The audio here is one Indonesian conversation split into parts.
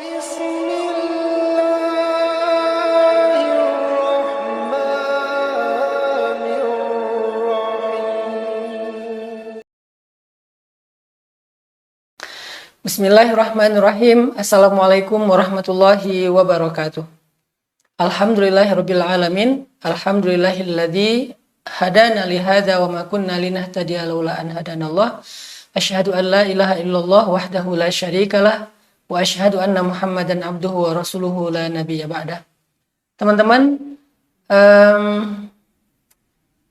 Bismillahirrahmanirrahim. Assalamualaikum warahmatullahi wabarakatuh. Alhamdulillahirabbil alamin. Alhamdulillahilladzi hadana li hadza wa ma kunna linahtadiya laula an hadanallah. Asyhadu an la ilaha illallah wahdahu la syarikalah wa asyhadu anna Muhammadan abduhu wa rasuluhu la nabiyya ba'dah. Teman-teman,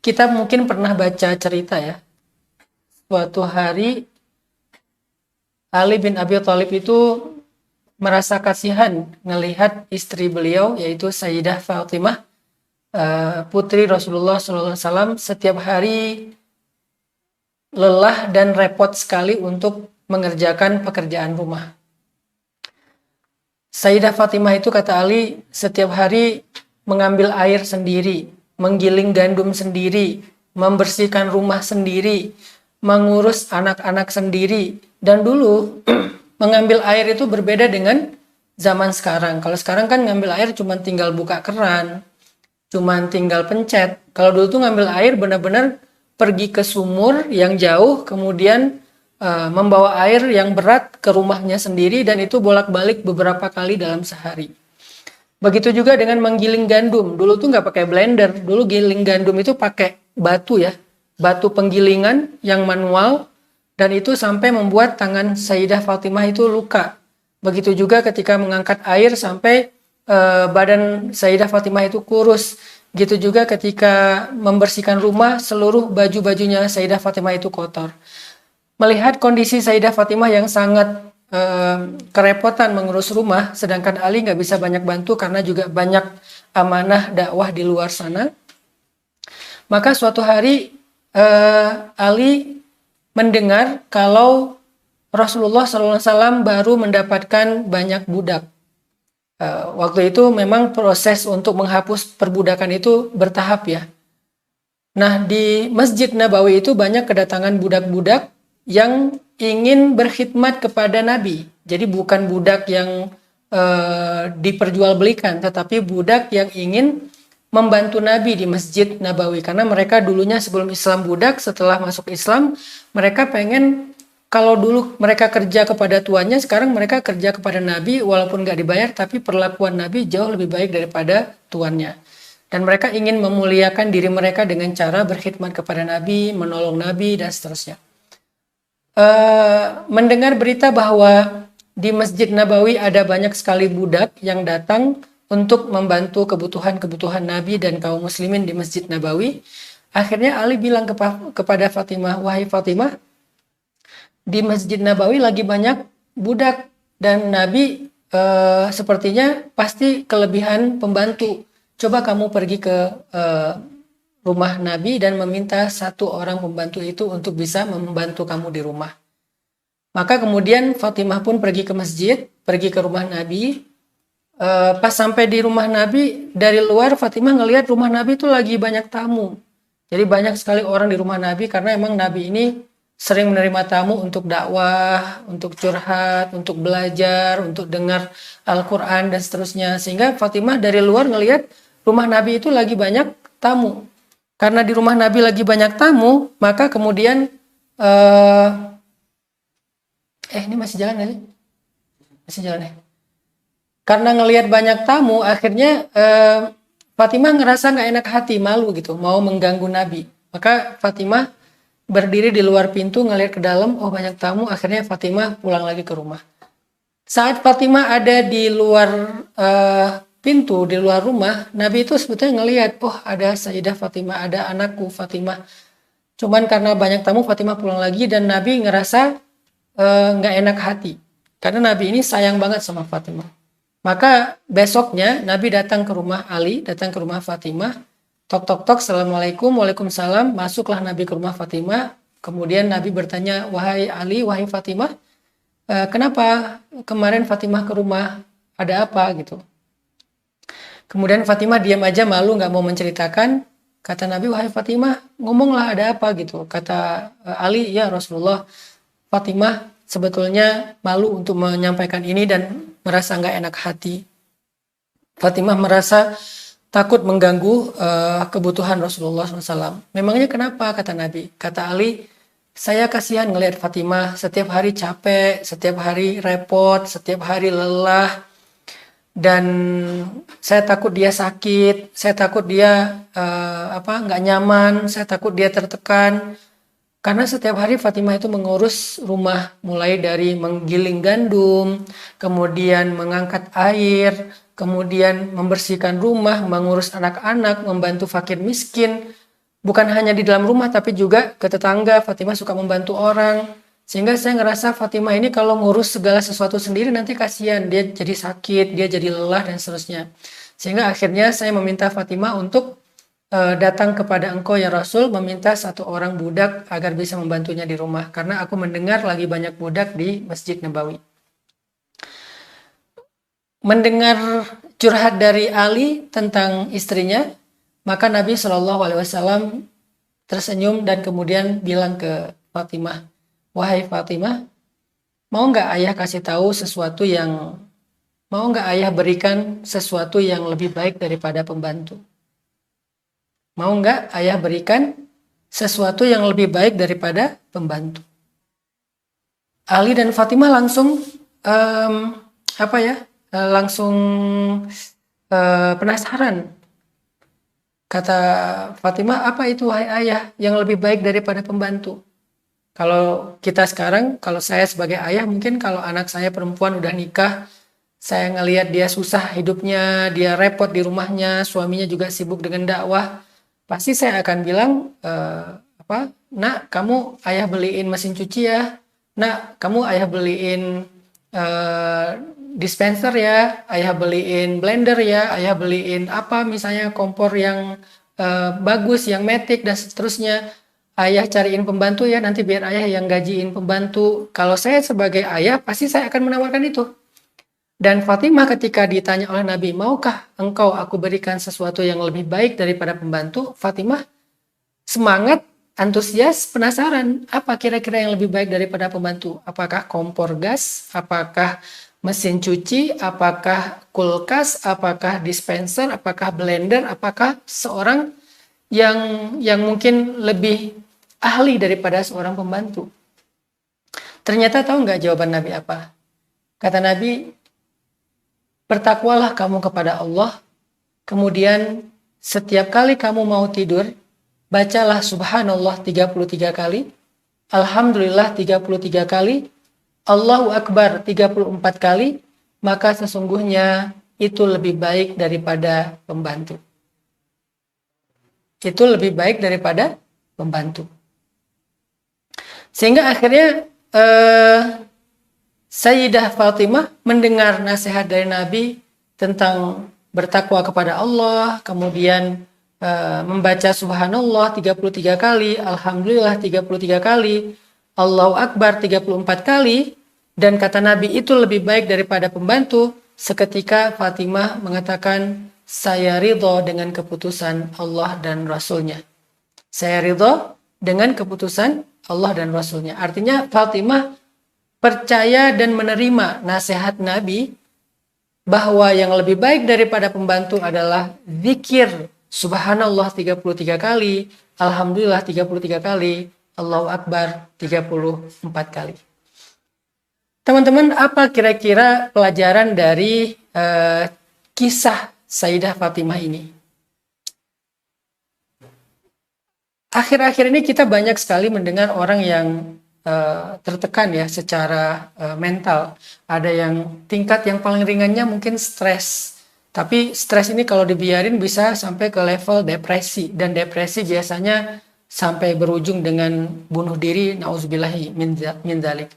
kita mungkin pernah baca cerita ya. Suatu hari Ali bin Abi Thalib itu merasa kasihan melihat istri beliau, yaitu Sayyidah Fatimah, putri Rasulullah SAW, setiap hari lelah dan repot sekali untuk mengerjakan pekerjaan rumah. Sayyidah Fatimah itu, kata Ali, setiap hari mengambil air sendiri, menggiling gandum sendiri, membersihkan rumah sendiri, mengurus anak-anak sendiri. Dan dulu mengambil air itu berbeda dengan zaman sekarang. Kalau sekarang kan ngambil air cuma tinggal buka keran, cuma tinggal pencet. Kalau dulu tuh ngambil air benar-benar pergi ke sumur yang jauh, kemudian membawa air yang berat ke rumahnya sendiri, dan itu bolak-balik beberapa kali dalam sehari. Begitu juga dengan menggiling gandum. Dulu tuh nggak pakai blender. Dulu giling gandum itu pakai batu ya, batu penggilingan yang manual. Dan itu sampai membuat tangan Sayyidah Fatimah itu luka. Begitu juga ketika mengangkat air sampai badan Sayyidah Fatimah itu kurus. Gitu juga ketika membersihkan rumah, seluruh baju-bajunya Sayyidah Fatimah itu kotor. Melihat kondisi Sayyidah Fatimah yang sangat kerepotan mengurus rumah, sedangkan Ali nggak bisa banyak bantu karena juga banyak amanah dakwah di luar sana. Maka suatu hari Ali mendengar kalau Rasulullah SAW baru mendapatkan banyak budak. Waktu itu memang proses untuk menghapus perbudakan itu bertahap ya. Nah, di Masjid Nabawi itu banyak kedatangan budak-budak yang ingin berkhidmat kepada Nabi. Jadi bukan budak yang diperjualbelikan, tetapi budak yang ingin membantu Nabi di Masjid Nabawi. Karena mereka dulunya sebelum Islam budak, setelah masuk Islam, mereka pengen, kalau dulu mereka kerja kepada tuannya, sekarang mereka kerja kepada Nabi, walaupun nggak dibayar, tapi perlakuan Nabi jauh lebih baik daripada tuannya. Dan mereka ingin memuliakan diri mereka dengan cara berkhidmat kepada Nabi, menolong Nabi, dan seterusnya. Mendengar berita bahwa di Masjid Nabawi ada banyak sekali budak yang datang untuk membantu kebutuhan-kebutuhan Nabi dan kaum muslimin di Masjid Nabawi. Akhirnya Ali bilang kepada Fatimah, wahai Fatimah, di Masjid Nabawi lagi banyak budak dan Nabi sepertinya pasti kelebihan pembantu. Coba kamu pergi ke rumah Nabi dan meminta satu orang pembantu itu untuk bisa membantu kamu di rumah. Maka kemudian Fatimah pun pergi ke masjid, pergi ke rumah Nabi. Pas sampai di rumah Nabi, dari luar Fatimah ngelihat rumah Nabi itu lagi banyak tamu. Jadi banyak sekali orang di rumah Nabi karena emang Nabi ini sering menerima tamu untuk dakwah, untuk curhat, untuk belajar, untuk dengar Al-Quran dan seterusnya. Sehingga Fatimah dari luar ngelihat rumah Nabi itu lagi banyak tamu. Karena di rumah Nabi lagi banyak tamu, maka kemudian ini masih jalan ya? Masih jalan ya? Karena ngelihat banyak tamu, akhirnya Fatimah ngerasa nggak enak hati, malu gitu, mau mengganggu Nabi. Maka Fatimah berdiri di luar pintu, ngelihat ke dalam, oh banyak tamu, akhirnya Fatimah pulang lagi ke rumah. Saat Fatimah ada di luar pintu, di luar rumah, Nabi itu sebetulnya ngelihat, oh ada Sayyidah Fatimah, ada anakku Fatimah. Cuman karena banyak tamu, Fatimah pulang lagi, dan Nabi ngerasa nggak enak hati. Karena Nabi ini sayang banget sama Fatimah. Maka besoknya Nabi datang ke rumah Ali, datang ke rumah Fatimah, tok-tok-tok, assalamualaikum, waalaikumsalam, masuklah Nabi ke rumah Fatimah. Kemudian Nabi bertanya, wahai Ali, wahai Fatimah, kenapa kemarin Fatimah ke rumah, ada apa gitu. Kemudian Fatimah diam aja, malu, nggak mau menceritakan. Kata Nabi, wahai Fatimah, ngomonglah ada apa gitu. Kata Ali, ya Rasulullah, Fatimah sebetulnya malu untuk menyampaikan ini dan merasa nggak enak hati. Fatimah merasa takut mengganggu kebutuhan Rasulullah SAW. Memangnya kenapa, kata Nabi? Kata Ali, saya kasihan ngelihat Fatimah setiap hari capek, setiap hari repot, setiap hari lelah. Dan saya takut dia sakit, saya takut dia nggak nyaman, saya takut dia tertekan. Karena setiap hari Fatimah itu mengurus rumah, mulai dari menggiling gandum, kemudian mengangkat air, kemudian membersihkan rumah, mengurus anak-anak, membantu fakir miskin. Bukan hanya di dalam rumah, tapi juga ke tetangga. Fatimah suka membantu orang. Sehingga saya ngerasa Fatimah ini kalau ngurus segala sesuatu sendiri nanti kasihan. Dia jadi sakit, dia jadi lelah, dan seterusnya. Sehingga akhirnya saya meminta Fatimah untuk datang kepada engkau ya Rasul, meminta satu orang budak agar bisa membantunya di rumah, karena aku mendengar lagi banyak budak di Masjid Nabawi. Mendengar curhat dari Ali tentang istrinya, maka Nabi SAW tersenyum dan kemudian bilang ke Fatimah, wahai Fatimah, mau nggak ayah kasih tahu sesuatu yang, mau nggak ayah berikan sesuatu yang lebih baik daripada pembantu? Mau nggak ayah berikan sesuatu yang lebih baik daripada pembantu? Ali dan Fatimah langsung penasaran. Kata Fatimah, apa itu wahai ayah yang lebih baik daripada pembantu? Kalau kita sekarang, kalau saya sebagai ayah, mungkin kalau anak saya perempuan udah nikah, saya ngelihat dia susah hidupnya, dia repot di rumahnya, suaminya juga sibuk dengan dakwah, pasti saya akan bilang, nak, kamu ayah beliin mesin cuci ya, nak, kamu ayah beliin dispenser ya, ayah beliin blender ya, ayah beliin apa misalnya kompor yang bagus, yang matic dan seterusnya. Ayah cariin pembantu ya, nanti biar ayah yang gajiin pembantu. Kalau saya sebagai ayah pasti saya akan menawarkan itu. Dan Fatimah ketika ditanya oleh Nabi, maukah engkau aku berikan sesuatu yang lebih baik daripada pembantu? Fatimah semangat, antusias, penasaran. Apa kira-kira yang lebih baik daripada pembantu? Apakah kompor gas? Apakah mesin cuci? Apakah kulkas? Apakah dispenser? Apakah blender? Apakah seorang yang mungkin lebih ahli daripada seorang pembantu? Ternyata tahu nggak jawaban Nabi apa? Kata Nabi, bertakwalah kamu kepada Allah, kemudian setiap kali kamu mau tidur, bacalah subhanallah 33 kali, alhamdulillah 33 kali, Allahu Akbar 34 kali, maka sesungguhnya itu lebih baik daripada pembantu. Itu lebih baik daripada pembantu. Sehingga akhirnya Sayyidah Fatimah mendengar nasihat dari Nabi tentang bertakwa kepada Allah, kemudian membaca subhanallah 33 kali, alhamdulillah 33 kali, Allahu Akbar 34 kali, dan kata Nabi itu lebih baik daripada pembantu. Seketika Fatimah mengatakan, saya ridho dengan keputusan Allah dan Rasulnya. Saya ridho dengan keputusan Allah dan Rasulnya. Artinya Fatimah percaya dan menerima nasihat Nabi bahwa yang lebih baik daripada pembantu adalah zikir subhanallah 33 kali, alhamdulillah 33 kali, Allahu Akbar 34 kali. Teman-teman, apa kira-kira pelajaran dari kisah Sayyidah Fatimah ini? Akhir-akhir ini kita banyak sekali mendengar orang yang tertekan ya secara mental. Ada yang tingkat yang paling ringannya mungkin stres. Tapi stres ini kalau dibiarin bisa sampai ke level depresi. Dan depresi biasanya sampai berujung dengan bunuh diri, na'udzubillahi min dzalik.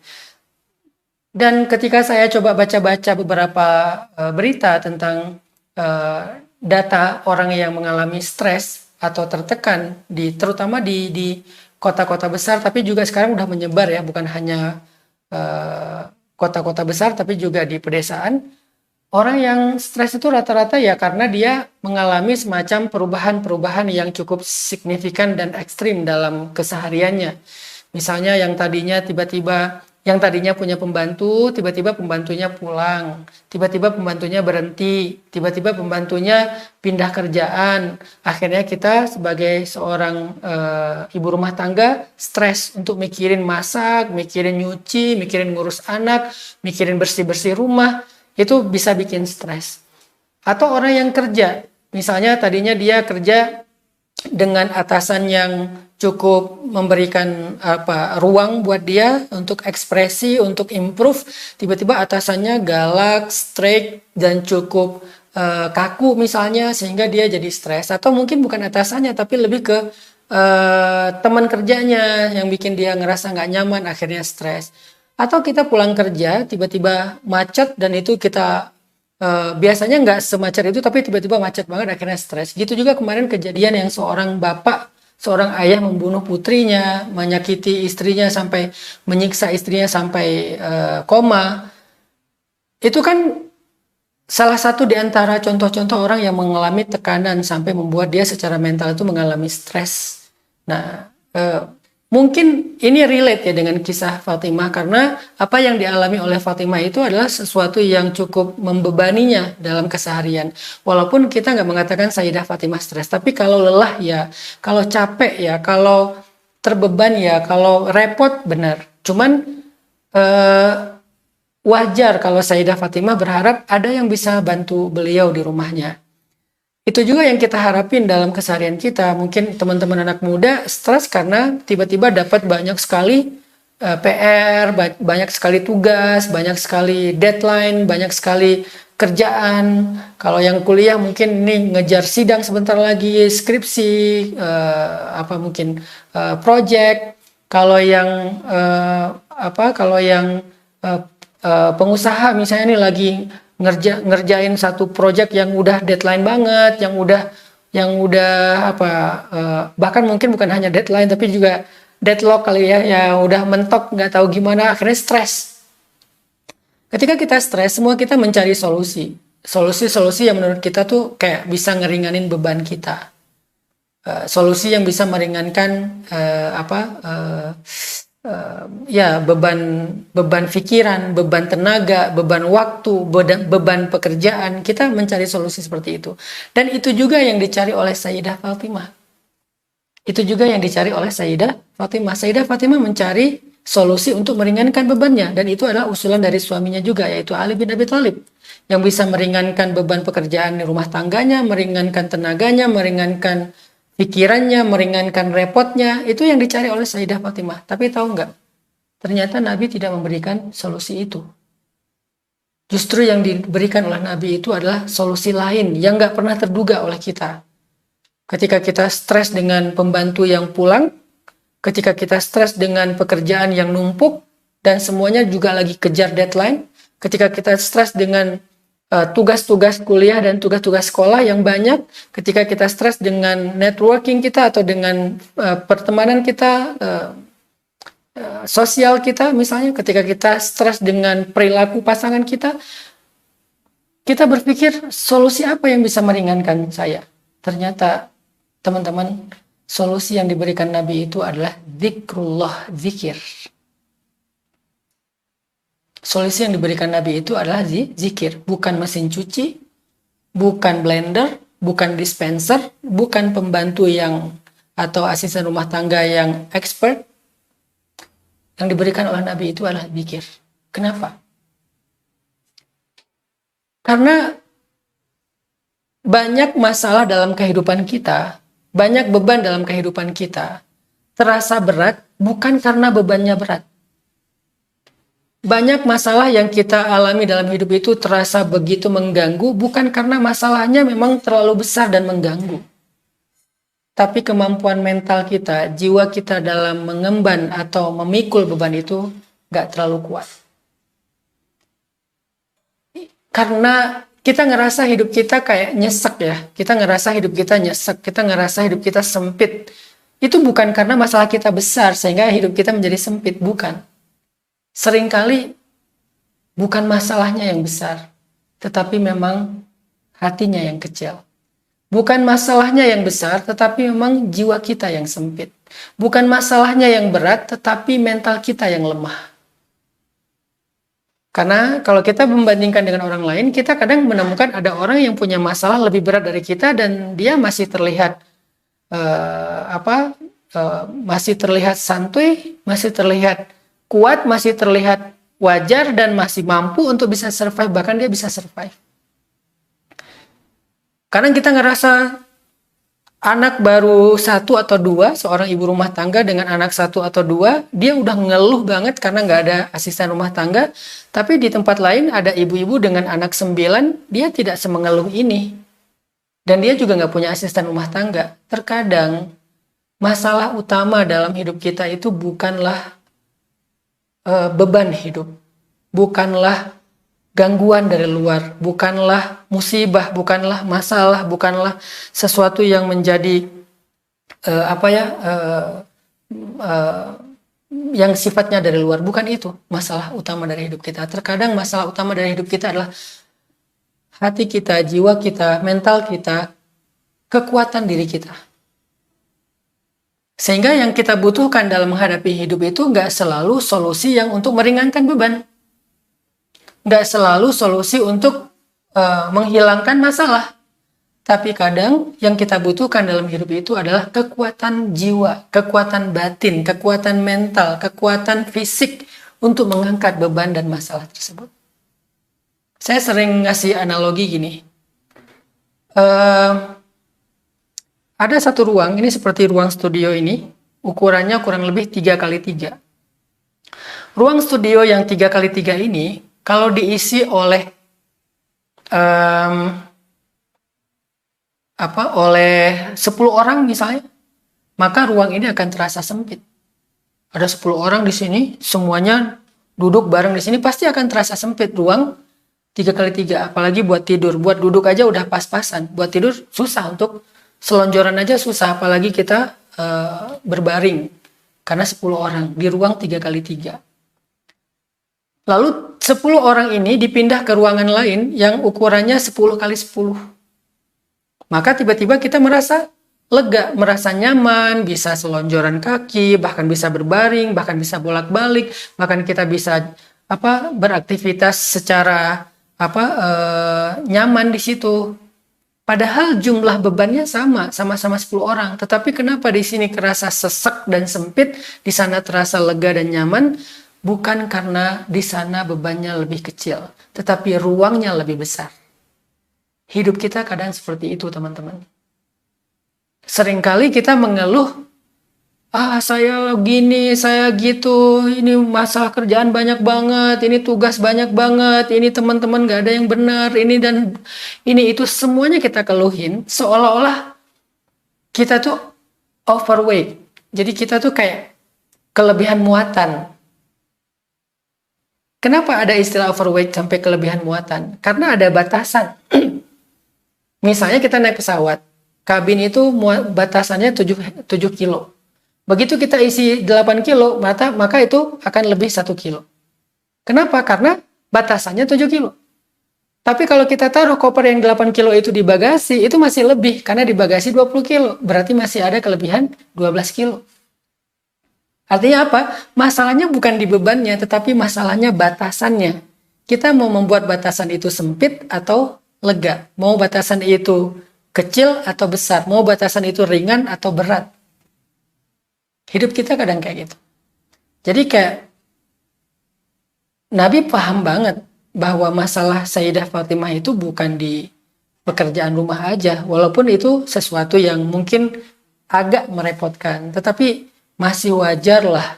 Dan ketika saya coba baca-baca beberapa berita tentang data orang yang mengalami stres atau tertekan, terutama di kota-kota besar, tapi juga sekarang udah menyebar ya, bukan hanya kota-kota besar, tapi juga di pedesaan. Orang yang stres itu rata-rata ya karena dia mengalami semacam perubahan-perubahan yang cukup signifikan dan ekstrim dalam kesehariannya. Misalnya yang tadinya tiba-tiba Yang tadinya punya pembantu, tiba-tiba pembantunya pulang, tiba-tiba pembantunya berhenti, tiba-tiba pembantunya pindah kerjaan. Akhirnya kita sebagai seorang ibu rumah tangga stres untuk mikirin masak, mikirin nyuci, mikirin ngurus anak, mikirin bersih-bersih rumah. Itu bisa bikin stres. Atau orang yang kerja, misalnya tadinya dia kerja dengan atasan yang cukup memberikan ruang buat dia untuk ekspresi, untuk improve, tiba-tiba atasannya galak, strict, dan cukup kaku misalnya, sehingga dia jadi stres. Atau mungkin bukan atasannya, tapi lebih ke teman kerjanya yang bikin dia ngerasa nggak nyaman, akhirnya stres. Atau kita pulang kerja, tiba-tiba macet, dan itu kita biasanya nggak semacet itu, tapi tiba-tiba macet banget, akhirnya stres. Gitu juga kemarin kejadian yang seorang bapak, seorang ayah membunuh putrinya, menyakiti istrinya sampai menyiksa istrinya sampai koma. Itu kan salah satu di antara contoh-contoh orang yang mengalami tekanan sampai membuat dia secara mental itu mengalami stres. Nah, mungkin ini relate ya dengan kisah Fatimah, karena apa yang dialami oleh Fatimah itu adalah sesuatu yang cukup membebaninya dalam keseharian. Walaupun kita nggak mengatakan Sayyidah Fatimah stres, tapi kalau lelah ya, kalau capek ya, kalau terbeban ya, kalau repot benar. Cuman wajar kalau Sayyidah Fatimah berharap ada yang bisa bantu beliau di rumahnya. Itu juga yang kita harapin dalam keseharian kita. Mungkin teman-teman anak muda stres karena tiba-tiba dapat banyak sekali PR, banyak sekali tugas, banyak sekali deadline, banyak sekali kerjaan. Kalau yang kuliah mungkin ini ngejar sidang sebentar lagi, skripsi, project. Kalau yang pengusaha misalnya ini lagi ngerjain satu project yang udah deadline banget, yang udah bahkan mungkin bukan hanya deadline tapi juga deadlock kali ya, yang udah mentok nggak tahu gimana, akhirnya stres. Ketika kita stres, semua kita mencari solusi yang menurut kita tuh kayak bisa ngeringanin beban kita, solusi yang bisa meringankan beban pikiran, beban tenaga, beban waktu, beban pekerjaan. Kita mencari solusi seperti itu. Dan itu juga yang dicari oleh Sayyidah Fatimah. Sayyidah Fatimah mencari solusi untuk meringankan bebannya. Dan itu adalah usulan dari suaminya juga, yaitu Ali bin Abi Thalib. Yang bisa meringankan beban pekerjaan di rumah tangganya, meringankan tenaganya, meringankan pikirannya, meringankan repotnya. Itu yang dicari oleh Sayyidah Fatimah. Tapi tahu nggak? Ternyata Nabi tidak memberikan solusi itu. Justru yang diberikan oleh Nabi itu adalah solusi lain yang nggak pernah terduga oleh kita. Ketika kita stres dengan pembantu yang pulang, ketika kita stres dengan pekerjaan yang numpuk, dan semuanya juga lagi kejar deadline, ketika kita stres dengan tugas-tugas kuliah dan tugas-tugas sekolah yang banyak, ketika kita stres dengan networking kita atau dengan pertemanan kita, sosial kita misalnya, ketika kita stres dengan perilaku pasangan kita berpikir solusi apa yang bisa meringankan saya. Ternyata teman-teman, solusi yang diberikan Nabi itu adalah zikrullah, zikir. Solusi yang diberikan Nabi itu adalah zikir, bukan mesin cuci, bukan blender, bukan dispenser, bukan pembantu atau asisten rumah tangga yang expert. Yang diberikan oleh Nabi itu adalah zikir. Kenapa? Karena banyak masalah dalam kehidupan kita, banyak beban dalam kehidupan kita terasa berat bukan karena bebannya berat. Banyak masalah yang kita alami dalam hidup itu terasa begitu mengganggu bukan karena masalahnya memang terlalu besar dan mengganggu. Tapi kemampuan mental kita, jiwa kita dalam mengemban atau memikul beban itu gak terlalu kuat. Karena kita ngerasa hidup kita kayak nyesek ya. Kita ngerasa hidup kita nyesek, kita ngerasa hidup kita sempit. Itu bukan karena masalah kita besar sehingga hidup kita menjadi sempit, bukan. Seringkali bukan masalahnya yang besar, tetapi memang hatinya yang kecil. Bukan masalahnya yang besar, tetapi memang jiwa kita yang sempit. Bukan masalahnya yang berat, tetapi mental kita yang lemah. Karena kalau kita membandingkan dengan orang lain, kita kadang menemukan ada orang yang punya masalah lebih berat dari kita dan dia masih terlihat masih terlihat santuy, masih terlihat kuat, masih terlihat wajar dan masih mampu untuk bisa survive, bahkan dia bisa survive. Kadang kita ngerasa anak baru 1 atau 2, seorang ibu rumah tangga dengan anak 1 atau 2, dia udah ngeluh banget karena nggak ada asisten rumah tangga. Tapi di tempat lain ada ibu-ibu dengan anak 9, dia tidak semengeluh ini. Dan dia juga nggak punya asisten rumah tangga. Terkadang masalah utama dalam hidup kita itu bukanlah beban hidup, bukanlah gangguan dari luar, bukanlah musibah, bukanlah masalah, bukanlah sesuatu yang menjadi yang sifatnya dari luar. Bukan itu masalah utama dari hidup kita. Terkadang masalah utama dari hidup kita adalah hati kita, jiwa kita, mental kita, kekuatan diri kita. Sehingga yang kita butuhkan dalam menghadapi hidup itu nggak selalu solusi yang untuk meringankan beban. Nggak selalu solusi untuk menghilangkan masalah. Tapi kadang yang kita butuhkan dalam hidup itu adalah kekuatan jiwa, kekuatan batin, kekuatan mental, kekuatan fisik untuk mengangkat beban dan masalah tersebut. Saya sering ngasih analogi gini. Ada satu ruang, ini seperti ruang studio ini, ukurannya kurang lebih 3x3. Ruang studio yang 3x3 ini, kalau diisi oleh oleh 10 orang misalnya, maka ruang ini akan terasa sempit. Ada 10 orang di sini, semuanya duduk bareng di sini, pasti akan terasa sempit ruang 3x3. Apalagi buat tidur, buat duduk aja udah pas-pasan. Buat tidur susah, untuk selonjoran aja susah, apalagi kita berbaring. Karena 10 orang di ruang 3x3. Lalu 10 orang ini dipindah ke ruangan lain yang ukurannya 10x10. Maka tiba-tiba kita merasa lega, merasa nyaman, bisa selonjoran kaki, bahkan bisa berbaring, bahkan bisa bolak-balik, bahkan kita bisa beraktivitas secara nyaman di situ. Padahal jumlah bebannya sama-sama 10 orang. Tetapi kenapa di sini kerasa sesek dan sempit, di sana terasa lega dan nyaman? Bukan karena di sana bebannya lebih kecil, tetapi ruangnya lebih besar. Hidup kita kadang seperti itu, teman-teman. Seringkali kita mengeluh, saya gini, saya gitu, ini masalah kerjaan banyak banget, ini tugas banyak banget, ini teman-teman gak ada yang benar, ini dan ini itu, semuanya kita keluhin, seolah-olah kita tuh overweight. Jadi kita tuh kayak kelebihan muatan. Kenapa ada istilah overweight sampai kelebihan muatan? Karena ada batasan. Misalnya kita naik pesawat, kabin itu batasannya 7 kilo. Begitu kita isi 8 kilo, maka itu akan lebih 1 kilo. Kenapa? Karena batasannya 7 kilo. Tapi kalau kita taruh koper yang 8 kilo itu di bagasi, itu masih lebih. Karena di bagasi 20 kilo. Berarti masih ada kelebihan 12 kilo. Artinya apa? Masalahnya bukan di bebannya, tetapi masalahnya batasannya. Kita mau membuat batasan itu sempit atau lega. Mau batasan itu kecil atau besar. Mau batasan itu ringan atau berat. Hidup kita kadang kayak gitu. Jadi kayak Nabi paham banget bahwa masalah Sayyidah Fatimah itu bukan di pekerjaan rumah aja. Walaupun itu sesuatu yang mungkin agak merepotkan. Tetapi masih wajar lah.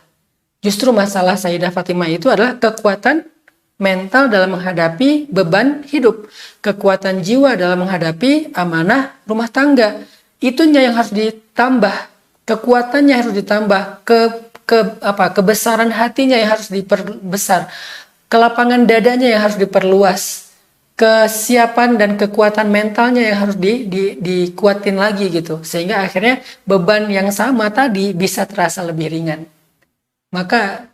Justru masalah Sayyidah Fatimah itu adalah kekuatan mental dalam menghadapi beban hidup. Kekuatan jiwa dalam menghadapi amanah rumah tangga. Itunya yang harus ditambah. Kekuatannya harus ditambah. Kebesaran hatinya yang harus diperbesar. Kelapangan dadanya yang harus diperluas. Kesiapan dan kekuatan mentalnya yang harus dikuatin lagi gitu. Sehingga akhirnya beban yang sama tadi bisa terasa lebih ringan. Maka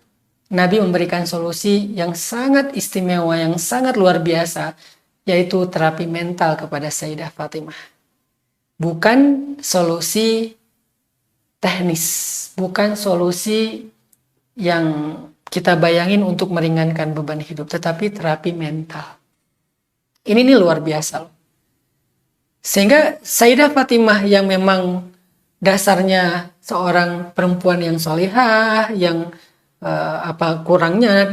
Nabi memberikan solusi yang sangat istimewa, yang sangat luar biasa, yaitu terapi mental kepada Sayyidah Fatimah. Bukan solusi teknis, bukan solusi yang kita bayangin untuk meringankan beban hidup, tetapi terapi mental. Ini nih luar biasa loh. Sehingga Sayyidah Fatimah yang memang dasarnya seorang perempuan yang solihah, yang kurangnya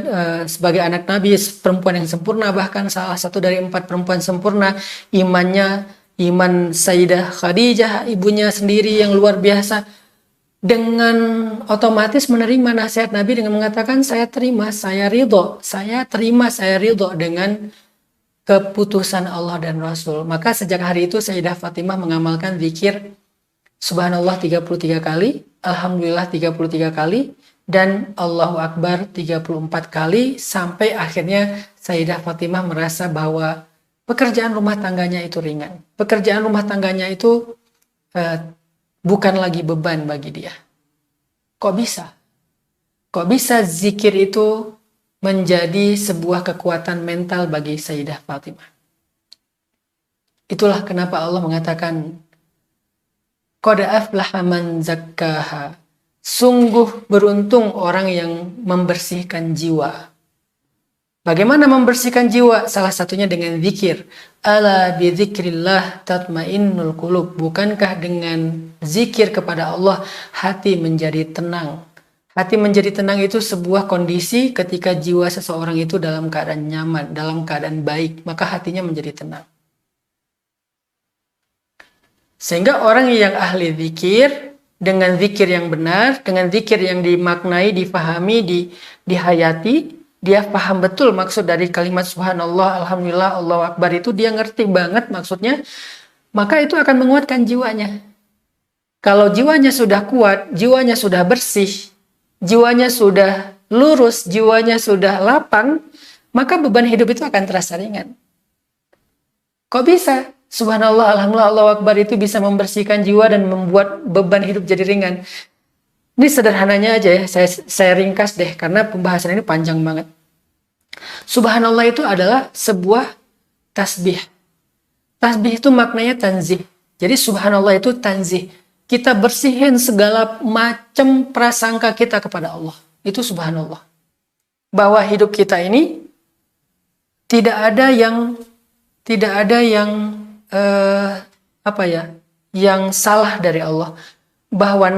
sebagai anak Nabi, perempuan yang sempurna, bahkan salah satu dari 4 perempuan sempurna, iman Sayyidah Khadijah, ibunya sendiri yang luar biasa, dengan otomatis menerima nasihat Nabi dengan mengatakan, saya terima, saya ridho dengan keputusan Allah dan Rasul. Maka sejak hari itu Sayyidah Fatimah mengamalkan zikir Subhanallah 33 kali, Alhamdulillah 33 kali, dan Allahu Akbar 34 kali, sampai akhirnya Sayyidah Fatimah merasa bahwa pekerjaan rumah tangganya itu ringan. Pekerjaan rumah tangganya itu bukan lagi beban bagi dia. Kok bisa? Kok bisa zikir itu menjadi sebuah kekuatan mental bagi Sayyidah Fatimah? Itulah kenapa Allah mengatakan, Qad aflaha man zakkaha. Sungguh beruntung orang yang membersihkan jiwa. Bagaimana membersihkan jiwa? Salah satunya dengan zikir. Ala bi dzikrillah tatmainnul qulub. Bukankah dengan zikir kepada Allah hati menjadi tenang? Hati menjadi tenang itu sebuah kondisi ketika jiwa seseorang itu dalam keadaan nyaman, dalam keadaan baik, maka hatinya menjadi tenang. Sehingga orang yang ahli zikir, dengan zikir yang benar, dengan zikir yang dimaknai, difahami, dihayati, dia paham betul maksud dari kalimat Subhanallah, Alhamdulillah, Allahu Akbar itu, dia ngerti banget maksudnya, maka itu akan menguatkan jiwanya. Kalau jiwanya sudah kuat, jiwanya sudah bersih, jiwanya sudah lurus, jiwanya sudah lapang, maka beban hidup itu akan terasa ringan. Kok bisa? Subhanallah, Alhamdulillah, Allahu Akbar itu bisa membersihkan jiwa dan membuat beban hidup jadi ringan. Ini sederhananya aja ya, saya ringkas deh, karena pembahasan ini panjang banget. Subhanallah itu adalah sebuah tasbih. Tasbih itu maknanya tanzih. Jadi subhanallah itu tanzih. Kita bersihin segala macam prasangka kita kepada Allah. Itu subhanallah. Bahwa hidup kita ini tidak ada yang yang salah dari Allah. Bahwa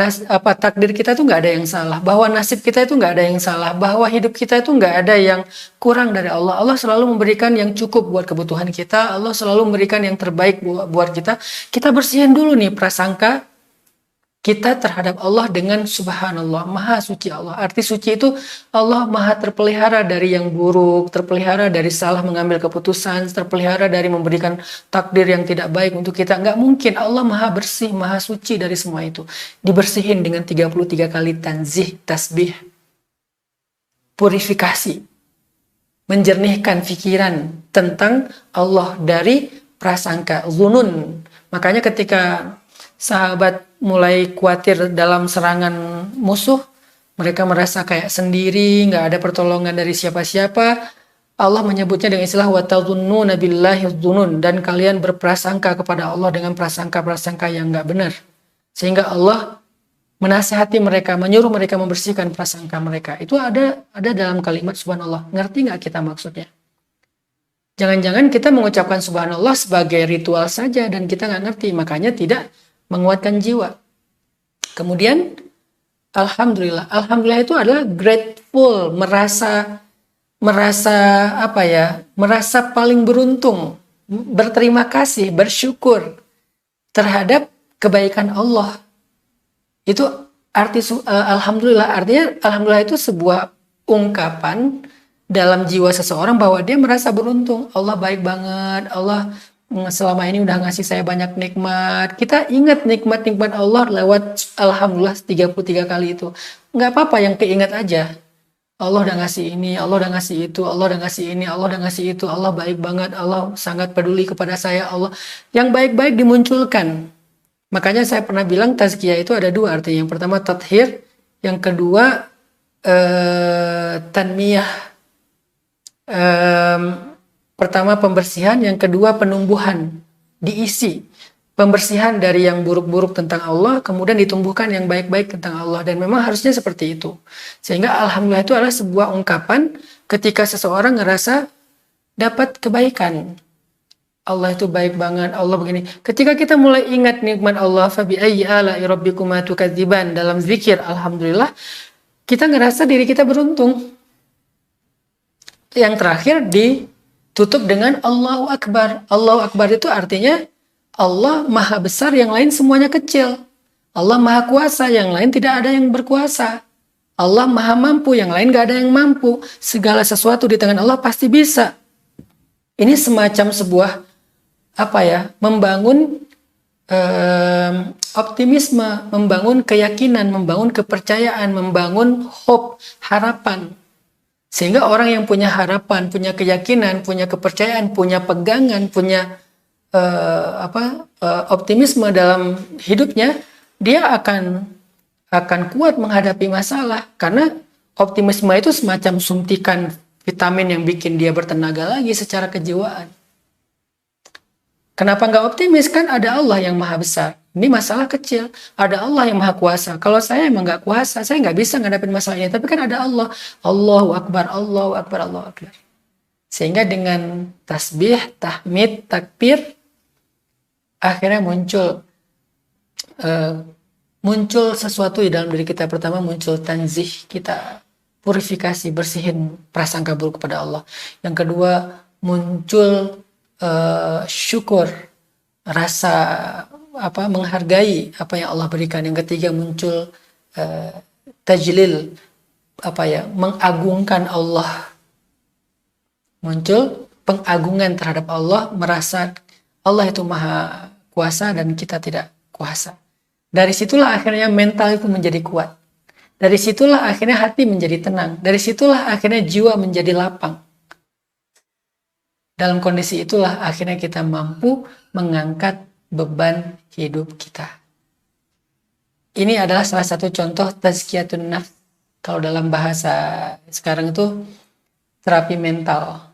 takdir kita itu nggak ada yang salah. Bahwa nasib kita itu nggak ada yang salah. Bahwa hidup kita itu nggak ada yang kurang dari Allah. Allah selalu memberikan yang cukup buat kebutuhan kita. Allah selalu memberikan yang terbaik buat kita. Kita bersihin dulu nih prasangka kita terhadap Allah dengan subhanallah, maha suci Allah. Arti suci itu Allah maha terpelihara dari yang buruk, terpelihara dari salah mengambil keputusan, terpelihara dari memberikan takdir yang tidak baik untuk kita. Nggak mungkin, Allah maha bersih, maha suci dari semua itu. Dibersihin dengan 33 kali tanzih, tasbih, purifikasi, menjernihkan pikiran tentang Allah dari prasangka, zunun. Makanya ketika sahabat mulai khawatir dalam serangan musuh, mereka merasa kayak sendiri, nggak ada pertolongan dari siapa-siapa. Allah menyebutnya dengan istilah watadzunnuna billahi dzunun, dan kalian berprasangka kepada Allah dengan prasangka-prasangka yang nggak benar. Sehingga Allah menasihati mereka, menyuruh mereka membersihkan prasangka mereka. Itu ada dalam kalimat subhanallah. Ngerti nggak kita maksudnya? Jangan-jangan kita mengucapkan subhanallah sebagai ritual saja dan kita nggak ngerti, makanya tidak menguatkan jiwa. Kemudian alhamdulillah itu adalah grateful, merasa paling beruntung, berterima kasih, bersyukur terhadap kebaikan Allah. Itu arti alhamdulillah. Artinya alhamdulillah itu sebuah ungkapan dalam jiwa seseorang bahwa dia merasa beruntung. Allah baik banget, Allah selama ini udah ngasih saya banyak nikmat. Kita ingat nikmat-nikmat Allah lewat alhamdulillah 33 kali itu. Nggak apa-apa yang keingat aja. Allah udah ngasih ini, Allah udah ngasih itu, Allah udah ngasih ini, Allah udah ngasih itu. Allah baik banget, Allah sangat peduli kepada saya. Allah yang baik-baik dimunculkan. Makanya saya pernah bilang tazkiyah itu ada dua artinya. Yang pertama tathhir, yang kedua tanmiyah. Pertama pembersihan, yang kedua penumbuhan, diisi. pembersihan dari yang buruk-buruk tentang Allah, kemudian ditumbuhkan yang baik-baik tentang Allah. Dan memang harusnya seperti itu. Sehingga alhamdulillah itu adalah sebuah ungkapan ketika seseorang ngerasa dapat kebaikan. Allah itu baik banget, Allah begini. Ketika kita mulai ingat nikmat Allah, fa bi ayyi ala'i rabbikuma tukadziban, dalam zikir alhamdulillah, kita ngerasa diri kita beruntung. Yang terakhir ditutup dengan Allahu Akbar. Allahu Akbar itu artinya Allah maha besar, yang lain semuanya kecil. Allah maha kuasa, yang lain tidak ada yang berkuasa. Allah maha mampu, yang lain gak ada yang mampu. Segala sesuatu di tangan Allah pasti bisa. Ini semacam sebuah membangun optimisme, membangun keyakinan, membangun kepercayaan, membangun hope, harapan. Sehingga orang yang punya harapan, punya keyakinan, punya kepercayaan, punya pegangan, punya optimisme dalam hidupnya, dia akan kuat menghadapi masalah, karena optimisme itu semacam suntikan vitamin yang bikin dia bertenaga lagi secara kejiwaan. Kenapa nggak optimis? Kan ada Allah yang maha besar. Ini masalah kecil. Ada Allah yang maha kuasa. Kalau saya emang nggak kuasa, saya nggak bisa ngadapin masalah ini. Tapi kan ada Allah. Allahu Akbar, Allahu Akbar, Allahu Akbar. Sehingga dengan tasbih, tahmid, takbir, akhirnya muncul sesuatu di dalam diri kita. Pertama muncul tanzih, kita purifikasi, bersihin prasangka buruk kepada Allah. Yang kedua muncul syukur, rasa menghargai apa yang Allah berikan. Yang ketiga muncul tajlil, mengagungkan Allah. Muncul pengagungan terhadap Allah, merasa Allah itu maha kuasa dan kita tidak kuasa. Dari situlah akhirnya mental itu menjadi kuat. Dari situlah akhirnya hati menjadi tenang. Dari situlah akhirnya jiwa menjadi lapang. Dalam kondisi itulah akhirnya kita mampu mengangkat beban hidup kita. Ini adalah salah satu contoh tazkiyatun nafs. Kalau dalam bahasa sekarang itu terapi mental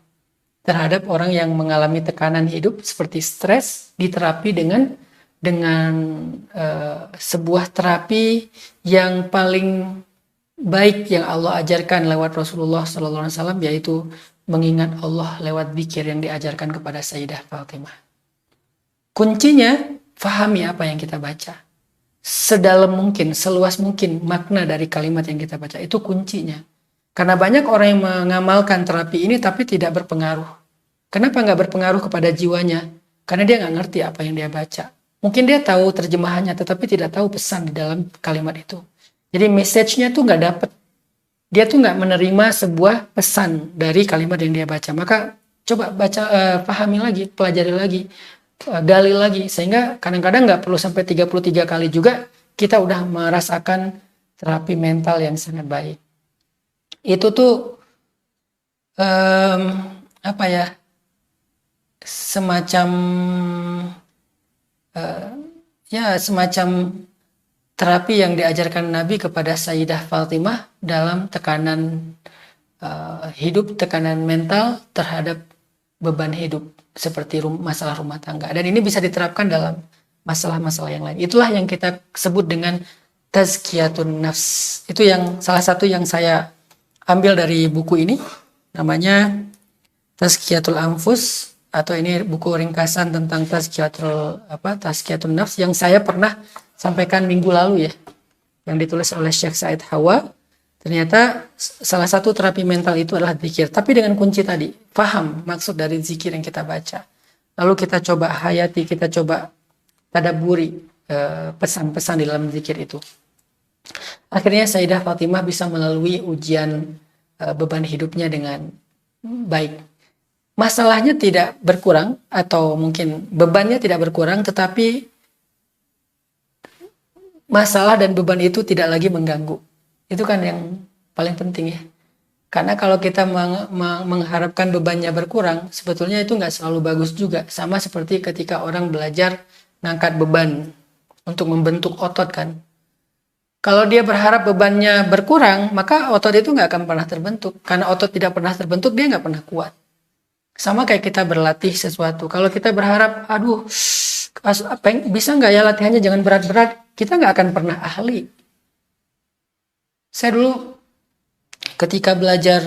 terhadap orang yang mengalami tekanan hidup seperti stres, diterapi dengan sebuah terapi yang paling baik yang Allah ajarkan lewat Rasulullah SAW, yaitu mengingat Allah lewat zikir yang diajarkan kepada Sayyidah Fatimah. Kuncinya fahami apa yang kita baca, sedalam mungkin, seluas mungkin makna dari kalimat yang kita baca, itu kuncinya. Karena banyak orang yang mengamalkan terapi ini tapi tidak berpengaruh. Kenapa nggak berpengaruh kepada jiwanya? Karena dia nggak ngerti apa yang dia baca. Mungkin dia tahu terjemahannya, tetapi tidak tahu pesan di dalam kalimat itu. Jadi message-nya tuh nggak dapet. Dia tuh nggak menerima sebuah pesan dari kalimat yang dia baca. Maka coba baca, pahami lagi, pelajari lagi, gali lagi. Sehingga kadang-kadang nggak perlu sampai 33 kali juga, kita udah merasakan terapi mental yang sangat baik. Itu tuh semacam terapi yang diajarkan Nabi kepada Sayyidah Fatimah dalam tekanan hidup, tekanan mental terhadap beban hidup seperti masalah rumah tangga. Dan ini bisa diterapkan dalam masalah-masalah yang lain. Itulah yang kita sebut dengan tazkiyatun nafs. Itu yang salah satu yang saya ambil dari buku ini, namanya Tazkiyatul Anfus, atau ini buku ringkasan tentang tazkiyatun nafs yang saya pernah sampaikan minggu lalu ya, yang ditulis oleh Syekh Said Hawa. Ternyata salah satu terapi mental itu adalah zikir, tapi dengan kunci tadi, paham maksud dari zikir yang kita baca, lalu kita coba hayati, kita coba tadabburi pesan-pesan di dalam zikir itu. Akhirnya Sayyidah Fatimah bisa melalui ujian beban hidupnya dengan baik. Masalahnya tidak berkurang, atau mungkin bebannya tidak berkurang, tetapi masalah dan beban itu tidak lagi mengganggu. Itu kan yang paling penting ya. Karena kalau kita mengharapkan bebannya berkurang, sebetulnya itu nggak selalu bagus juga. Sama seperti ketika orang belajar ngangkat beban untuk membentuk otot kan. Kalau dia berharap bebannya berkurang, maka otot itu nggak akan pernah terbentuk. Karena otot tidak pernah terbentuk, dia nggak pernah kuat. Sama kayak kita berlatih sesuatu. Kalau kita berharap, Bisa nggak ya latihannya jangan berat-berat? Kita nggak akan pernah ahli. Saya dulu ketika belajar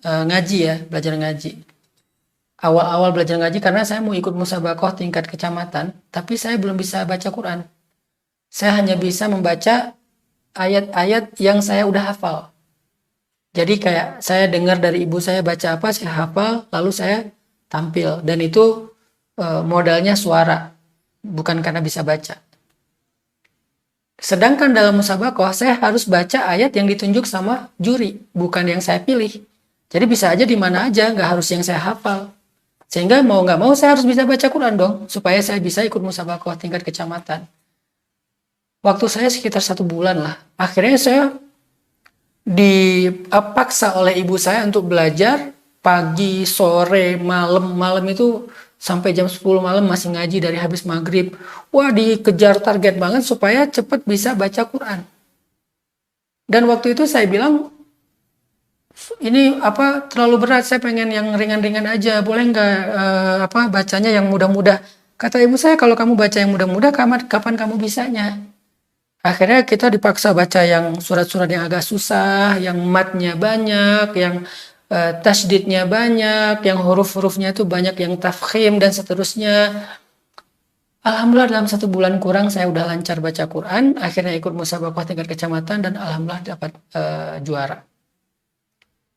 ngaji ya, belajar ngaji. Awal-awal belajar ngaji karena saya mau ikut musabaqah tingkat kecamatan, tapi saya belum bisa baca Quran. Saya hanya bisa membaca ayat-ayat yang saya udah hafal. Jadi kayak saya dengar dari ibu saya baca apa, saya hafal, lalu saya tampil. Dan itu modalnya suara, bukan karena bisa baca. Sedangkan dalam musabaqah saya harus baca ayat yang ditunjuk sama juri, bukan yang saya pilih. Jadi bisa aja di mana aja, nggak harus yang saya hafal. Sehingga mau nggak mau saya harus bisa baca Quran dong, supaya saya bisa ikut musabaqah tingkat kecamatan. Waktu saya sekitar 1 bulan lah. Akhirnya saya dipaksa oleh ibu saya untuk belajar pagi, sore, malam. Malam itu sampai jam 10 malam masih ngaji dari habis maghrib. Wah, dikejar target banget supaya cepat bisa baca Quran. Dan waktu itu saya bilang, ini terlalu berat, saya pengen yang ringan-ringan aja, boleh nggak bacanya yang mudah-mudah. Kata ibu saya, kalau kamu baca yang mudah-mudah, kapan kamu bisanya? Akhirnya kita dipaksa baca yang surat-surat yang agak susah, yang matnya banyak, yang tasydidnya banyak, yang huruf-hurufnya itu banyak, yang tafkhim dan seterusnya. Alhamdulillah dalam 1 bulan kurang saya udah lancar baca Quran, akhirnya ikut musabaqah tingkat kecamatan dan alhamdulillah dapat juara.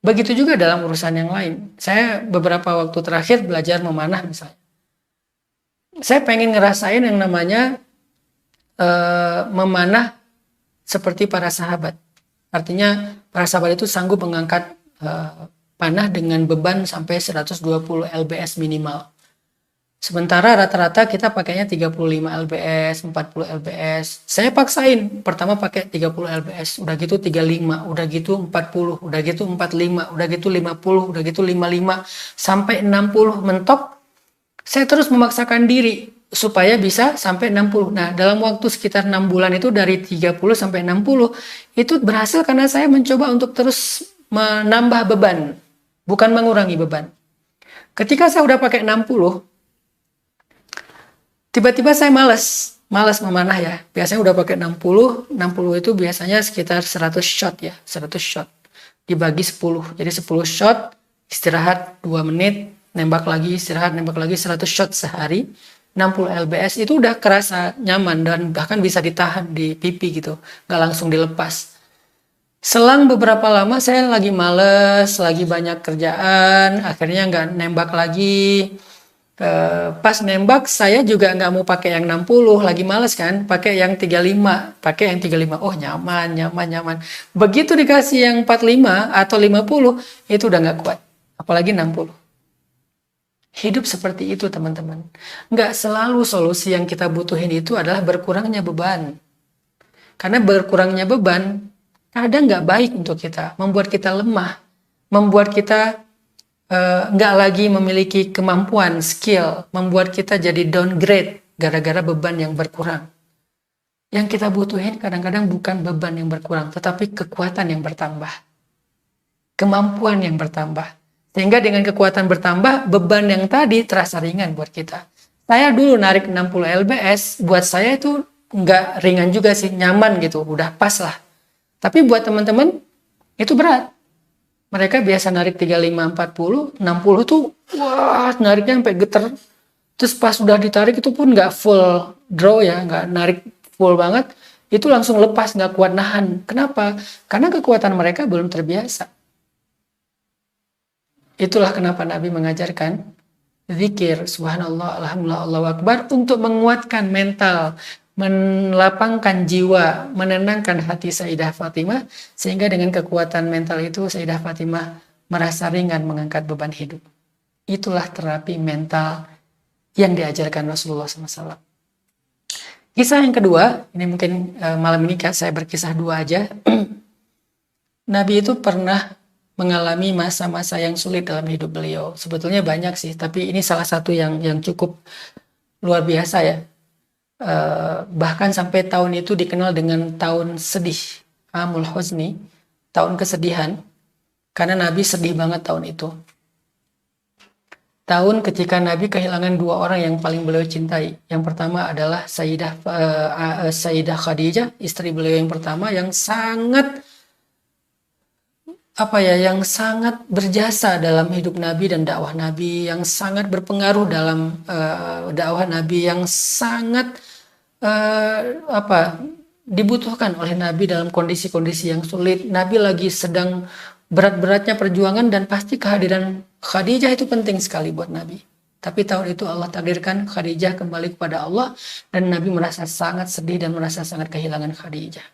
Begitu juga dalam urusan yang lain. Saya beberapa waktu terakhir belajar memanah misalnya. Saya pengen ngerasain yang namanya memanah seperti para sahabat. Artinya para sahabat itu sanggup mengangkat panah dengan beban sampai 120 lbs minimal. Sementara rata-rata kita pakainya 35 lbs, 40 lbs. Saya paksain, pertama pakai 30 lbs, udah gitu 35, udah gitu 40, udah gitu 45, udah gitu 50, udah gitu 55, sampai 60 mentok. Saya terus memaksakan diri supaya bisa sampai 60. Nah, dalam waktu sekitar 6 bulan itu dari 30 sampai 60, itu berhasil karena saya mencoba untuk terus menambah beban, bukan mengurangi beban. Ketika saya udah pakai 60, tiba-tiba saya malas memanah ya. Biasanya udah pakai 60 itu biasanya sekitar 100 shot ya, 100 shot. Dibagi 10, jadi 10 shot, istirahat 2 menit, nembak lagi, istirahat, nembak lagi, 100 shot sehari. 60 lbs itu udah kerasa nyaman dan bahkan bisa ditahan di pipi gitu, nggak langsung dilepas. Selang beberapa lama saya lagi males, lagi banyak kerjaan, akhirnya nggak nembak lagi. Pas nembak saya juga nggak mau pakai yang 60, lagi males kan, pakai yang 35, oh nyaman. Begitu dikasih yang 45 atau 50, itu udah nggak kuat, apalagi 60. Hidup seperti itu teman-teman. Nggak selalu solusi yang kita butuhin itu adalah berkurangnya beban. Karena berkurangnya beban kadang nggak baik untuk kita, membuat kita lemah, membuat kita nggak lagi memiliki kemampuan, skill, membuat kita jadi downgrade gara-gara beban yang berkurang. Yang kita butuhin kadang-kadang bukan beban yang berkurang, tetapi kekuatan yang bertambah, kemampuan yang bertambah. Sehingga dengan kekuatan bertambah, beban yang tadi terasa ringan buat kita. Saya dulu narik 60 lbs, buat saya itu nggak ringan juga sih, nyaman gitu, udah pas lah. Tapi buat teman-teman, itu berat. Mereka biasa narik 35, 40, 60 tuh, wah nariknya sampai geter. Terus pas udah ditarik itu pun nggak full draw ya, nggak narik full banget. Itu langsung lepas, nggak kuat nahan. Kenapa? Karena kekuatan mereka belum terbiasa. Itulah kenapa Nabi mengajarkan zikir, subhanallah, alhamdulillah, Allahu akbar, untuk menguatkan mental, melapangkan jiwa, menenangkan hati Sayyidah Fatimah, sehingga dengan kekuatan mental itu Sayyidah Fatimah merasa ringan mengangkat beban hidup. Itulah terapi mental yang diajarkan Rasulullah SAW. Kisah yang kedua, ini mungkin malam ini saya berkisah 2 aja. Nabi itu pernah mengalami masa-masa yang sulit dalam hidup beliau. Sebetulnya banyak sih, tapi ini salah satu yang cukup luar biasa ya. Bahkan sampai tahun itu dikenal dengan tahun sedih, Amul Huzni, tahun kesedihan, karena Nabi sedih banget tahun itu. tahun ketika Nabi kehilangan dua orang yang paling beliau cintai. Yang pertama adalah Sayyidah Khadijah, istri beliau yang pertama, yang sangat yang sangat berjasa dalam hidup Nabi dan dakwah Nabi, yang sangat berpengaruh dalam dakwah Nabi, yang sangat dibutuhkan oleh Nabi dalam kondisi-kondisi yang sulit. Nabi lagi sedang berat-beratnya perjuangan dan pasti kehadiran Khadijah itu penting sekali buat Nabi. Tapi tahun itu Allah takdirkan Khadijah kembali kepada Allah dan Nabi merasa sangat sedih dan merasa sangat kehilangan Khadijah.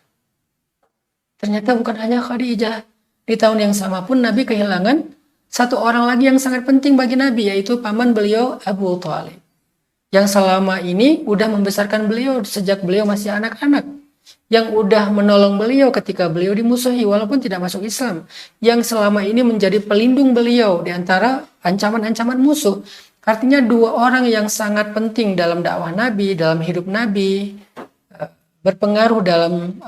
Ternyata bukan hanya Khadijah. Di tahun yang sama pun Nabi kehilangan satu orang lagi yang sangat penting bagi Nabi, yaitu paman beliau Abu Thalib. Yang selama ini udah membesarkan beliau sejak beliau masih anak-anak. Yang udah menolong beliau ketika beliau dimusuhi walaupun tidak masuk Islam. Yang selama ini menjadi pelindung beliau di antara ancaman-ancaman musuh. Artinya dua orang yang sangat penting dalam dakwah Nabi, dalam hidup Nabi, berpengaruh dalam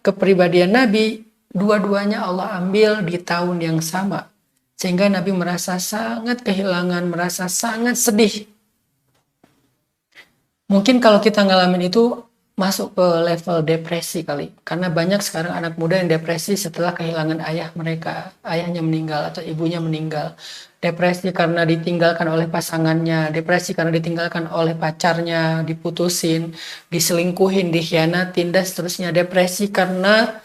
kepribadian Nabi, dua-duanya Allah ambil di tahun yang sama. Sehingga Nabi merasa sangat kehilangan, merasa sangat sedih. Mungkin kalau kita ngalamin itu masuk ke level depresi kali. Karena banyak sekarang anak muda yang depresi setelah kehilangan ayah mereka. Ayahnya meninggal atau ibunya meninggal. Depresi karena ditinggalkan oleh pasangannya. Depresi karena ditinggalkan oleh pacarnya, diputusin, diselingkuhin, dikhianatin, dan seterusnya. Depresi karena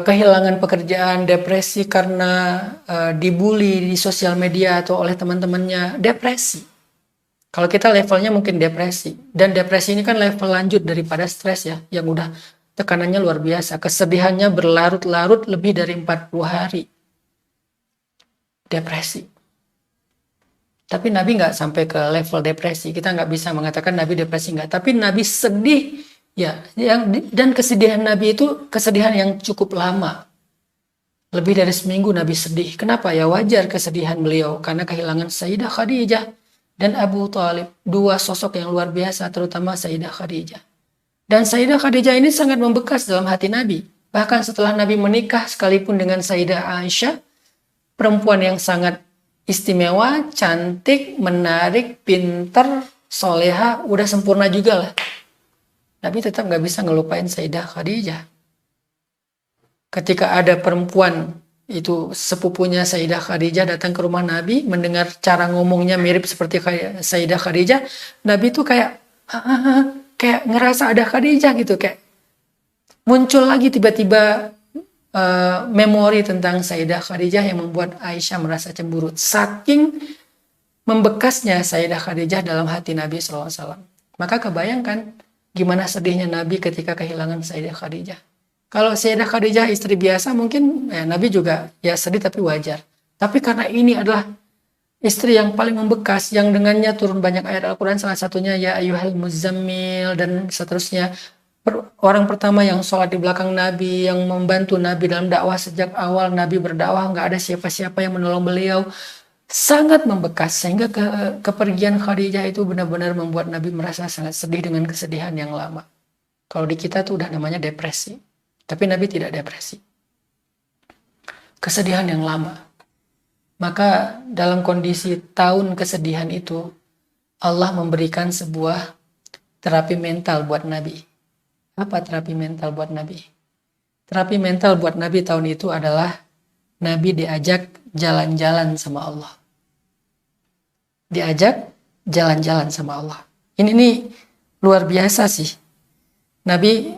kehilangan pekerjaan, depresi karena dibully di sosial media atau oleh teman-temannya, depresi. Kalau kita levelnya mungkin depresi, dan depresi ini kan level lanjut daripada stres ya, yang udah tekanannya luar biasa, kesedihannya berlarut-larut lebih dari 40 hari. Depresi. Tapi Nabi nggak sampai ke level depresi, kita nggak bisa mengatakan Nabi depresi nggak, tapi Nabi sedih. Ya, dan kesedihan Nabi itu kesedihan yang cukup lama. Lebih dari seminggu Nabi sedih. Kenapa? Ya wajar kesedihan beliau. Karena kehilangan Sayyidah Khadijah dan Abu Thalib. Dua sosok yang luar biasa, terutama Sayyidah Khadijah. Dan Sayyidah Khadijah ini sangat membekas dalam hati Nabi. Bahkan setelah Nabi menikah sekalipun dengan Sayyidah Aisyah, perempuan yang sangat istimewa, cantik, menarik, pinter, soleha, udah sempurna juga lah. Nabi tetap gak bisa ngelupain Sayyidah Khadijah. Ketika ada perempuan, itu sepupunya Sayyidah Khadijah datang ke rumah Nabi, mendengar cara ngomongnya mirip seperti Sayyidah Khadijah, Nabi tuh kayak ngerasa ada Khadijah gitu, kayak muncul lagi tiba-tiba memori tentang Sayyidah Khadijah yang membuat Aisyah merasa cemburu. Saking membekasnya Sayyidah Khadijah dalam hati Nabi SAW. Maka kebayangkan gimana sedihnya Nabi ketika kehilangan Sayyidah Khadijah. Kalau Sayyidah Khadijah istri biasa mungkin Nabi juga ya sedih tapi wajar. Tapi karena ini adalah istri yang paling membekas, yang dengannya turun banyak ayat Al-Quran, salah satunya ya ayyuhal muzammil dan seterusnya. Orang pertama yang sholat di belakang Nabi, yang membantu Nabi dalam dakwah sejak awal Nabi berdakwah, nggak ada siapa-siapa yang menolong beliau. Sangat membekas sehingga kepergian Khadijah itu benar-benar membuat Nabi merasa sangat sedih dengan kesedihan yang lama. Kalau di kita tuh udah namanya depresi, tapi Nabi tidak depresi. Kesedihan yang lama. Maka dalam kondisi tahun kesedihan itu, Allah memberikan sebuah terapi mental buat Nabi. Apa terapi mental buat Nabi? Terapi mental buat Nabi tahun itu adalah Nabi diajak jalan-jalan sama Allah. Diajak jalan-jalan sama Allah. Ini nih luar biasa sih. Nabi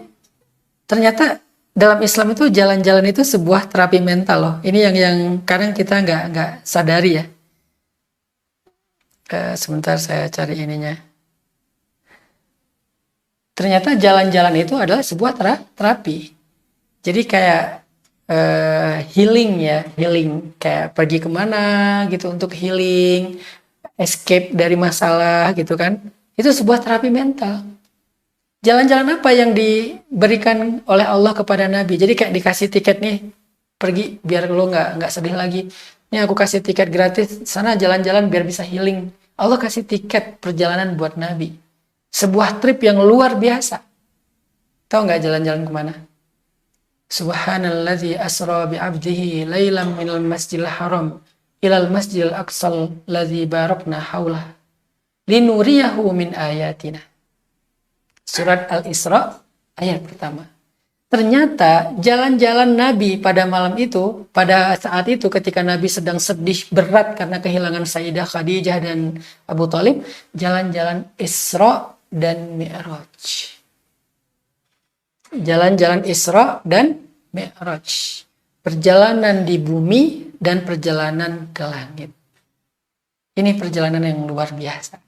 ternyata dalam Islam itu jalan-jalan itu sebuah terapi mental loh. Ini yang kadang kita nggak sadari ya. Sebentar saya cari ininya. Ternyata jalan-jalan itu adalah sebuah terapi. Jadi kayak healing ya, healing. Kayak pergi kemana gitu untuk healing, escape dari masalah gitu kan. Itu sebuah terapi mental. Jalan-jalan apa yang diberikan oleh Allah kepada Nabi? Jadi kayak dikasih tiket nih, pergi biar lo nggak sedih lagi. Ini aku kasih tiket gratis, sana jalan-jalan biar bisa healing. Allah kasih tiket perjalanan buat Nabi. Sebuah trip yang luar biasa. Tahu nggak jalan-jalan kemana? Subhanalladzi asra bi'abdihi lailam minal masjidil haram ilal masjidil aqsal ladzi barakna haulah linuriyahu min ayatina. Surat Al-Isra ayat pertama. Ternyata jalan-jalan Nabi pada malam itu, pada saat itu ketika Nabi sedang sedih berat karena kehilangan Sayyidah Khadijah dan Abu Thalib, jalan-jalan Isra dan Mi'raj. Jalan-jalan Isra dan Mi'raj. Perjalanan di bumi dan perjalanan ke langit. Ini perjalanan yang luar biasa.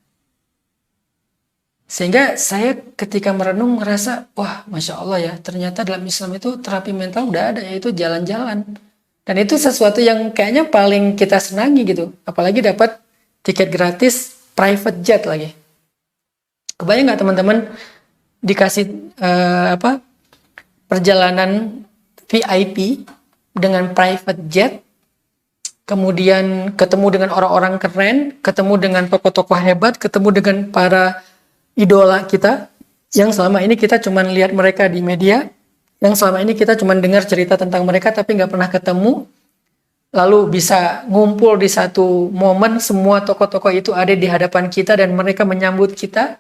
Sehingga saya ketika merenung merasa, wah Masya Allah ya, ternyata dalam Islam itu terapi mental udah ada, yaitu jalan-jalan. Dan itu sesuatu yang kayaknya paling kita senangi gitu. Apalagi dapat tiket gratis private jet lagi. Kebayang nggak teman-teman dikasih perjalanan VIP dengan private jet, kemudian ketemu dengan orang-orang keren, ketemu dengan tokoh-tokoh hebat, ketemu dengan para idola kita yang selama ini kita cuma lihat mereka di media, yang selama ini kita cuma dengar cerita tentang mereka tapi nggak pernah ketemu, lalu bisa ngumpul di satu momen, semua tokoh-tokoh itu ada di hadapan kita dan mereka menyambut kita.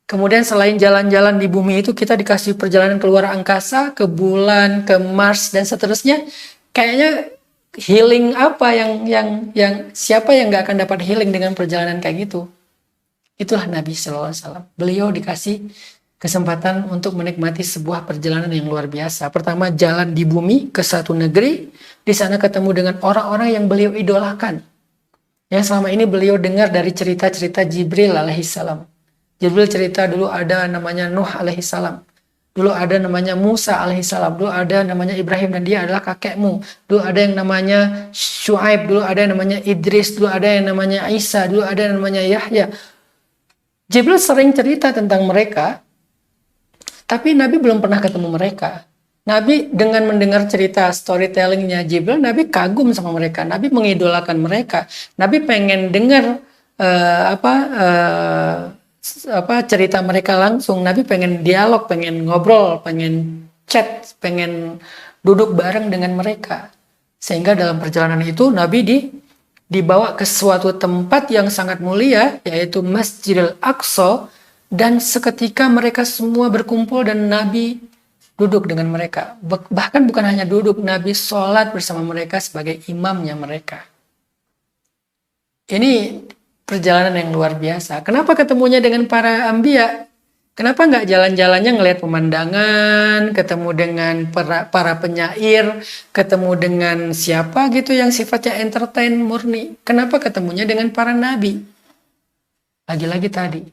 Kemudian selain jalan-jalan di bumi itu, kita dikasih perjalanan keluar angkasa, ke bulan, ke Mars dan seterusnya. Kayaknya healing apa yang siapa yang nggak akan dapat healing dengan perjalanan kayak gitu? Itulah Nabi Sallallahu Alaihi Wasallam. Beliau dikasih kesempatan untuk menikmati sebuah perjalanan yang luar biasa. Pertama, jalan di bumi ke satu negeri, di sana ketemu dengan orang-orang yang beliau idolakan, yang selama ini beliau dengar dari cerita-cerita Jibril alaihissalam. Jibril cerita dulu ada namanya Nuh alaihissalam, dulu ada namanya Musa alaihissalam, dulu ada namanya Ibrahim dan dia adalah kakekmu, dulu ada yang namanya Syuaib, dulu ada yang namanya Idris, dulu ada yang namanya Isa, dulu ada yang namanya Yahya. Jibril sering cerita tentang mereka, tapi Nabi belum pernah ketemu mereka. Nabi dengan mendengar cerita storytellingnya Jibril, Nabi kagum sama mereka. Nabi mengidolakan mereka. Nabi pengen dengar cerita mereka langsung. Nabi pengen dialog, pengen ngobrol, pengen chat, pengen duduk bareng dengan mereka. Sehingga dalam perjalanan itu Nabi dibawa ke suatu tempat yang sangat mulia, yaitu Masjidil Aqsa, dan seketika mereka semua berkumpul dan Nabi duduk dengan mereka. Bahkan bukan hanya duduk, Nabi sholat bersama mereka sebagai imamnya mereka. Ini perjalanan yang luar biasa. Kenapa ketemunya dengan para anbiya? Kenapa nggak jalan-jalannya ngelihat pemandangan, ketemu dengan para penyair, ketemu dengan siapa gitu yang sifatnya entertain murni? Kenapa ketemunya dengan para nabi? Lagi-lagi tadi,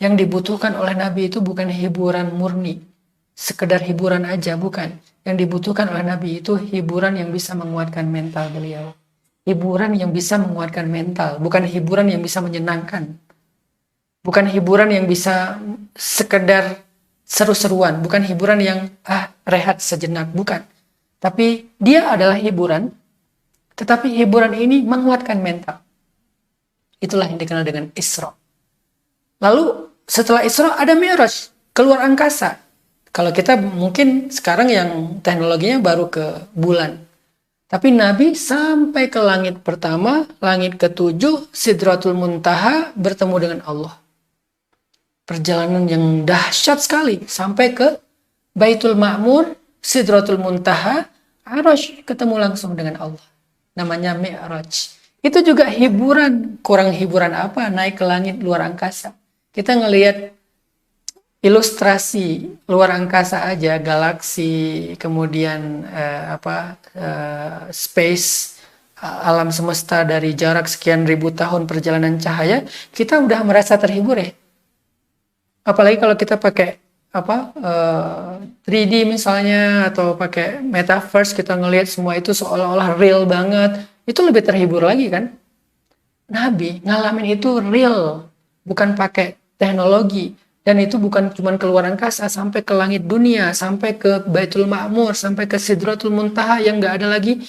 yang dibutuhkan oleh nabi itu bukan hiburan murni, sekedar hiburan aja, bukan. Yang dibutuhkan oleh nabi itu hiburan yang bisa menguatkan mental beliau. Hiburan yang bisa menguatkan mental, bukan hiburan yang bisa menyenangkan. Bukan hiburan yang bisa sekedar seru-seruan. Bukan hiburan yang rehat sejenak. Bukan. Tapi dia adalah hiburan. Tetapi hiburan ini menguatkan mental. Itulah yang dikenal dengan Isra. Lalu setelah Isra ada Mi'raj. Keluar angkasa. Kalau kita mungkin sekarang yang teknologinya baru ke bulan. Tapi Nabi sampai ke langit pertama, langit ke-7, Sidratul Muntaha, bertemu dengan Allah. Perjalanan yang dahsyat sekali sampai ke Baitul Ma'mur, Sidratul Muntaha, Arasy, ketemu langsung dengan Allah. Namanya Mi'raj. Itu juga hiburan. Kurang hiburan apa? Naik ke langit luar angkasa. Kita ngelihat ilustrasi luar angkasa aja, galaksi, kemudian space, alam semesta dari jarak sekian ribu tahun perjalanan cahaya, kita udah merasa terhibur ya. Apalagi kalau kita pakai 3D misalnya atau pakai metaverse, kita ngelihat semua itu seolah-olah real banget, itu lebih terhibur lagi kan. Nabi ngalamin itu real, bukan pakai teknologi, dan itu bukan cuma keluar angkasa, sampai ke langit dunia, sampai ke Baitul Ma'mur, sampai ke Sidratul Muntaha yang nggak ada lagi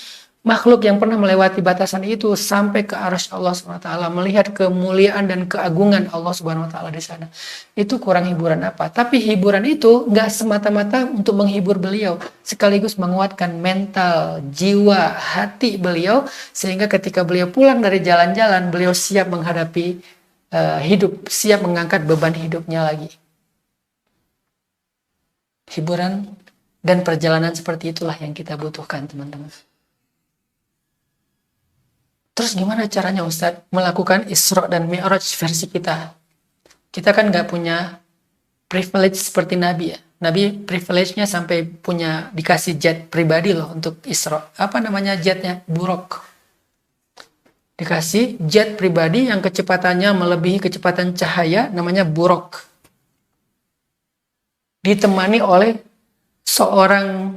makhluk yang pernah melewati batasan itu sampai ke arsy Allah Subhanahu wa taala, melihat kemuliaan dan keagungan Allah Subhanahu wa taala di sana. Itu kurang hiburan apa? Tapi hiburan itu nggak semata-mata untuk menghibur beliau, sekaligus menguatkan mental, jiwa, hati beliau, sehingga ketika beliau pulang dari jalan-jalan, beliau siap menghadapi hidup, siap mengangkat beban hidupnya lagi. Hiburan dan perjalanan seperti itulah yang kita butuhkan, teman-teman. Terus gimana caranya Ustadz melakukan Isra dan Mi'raj versi kita? Kita kan nggak punya privilege seperti Nabi ya. Nabi privilege-nya sampai punya dikasih jet pribadi loh untuk Isra. Apa namanya jetnya? Buraq. Dikasih jet pribadi yang kecepatannya melebihi kecepatan cahaya, namanya Buraq. Ditemani oleh seorang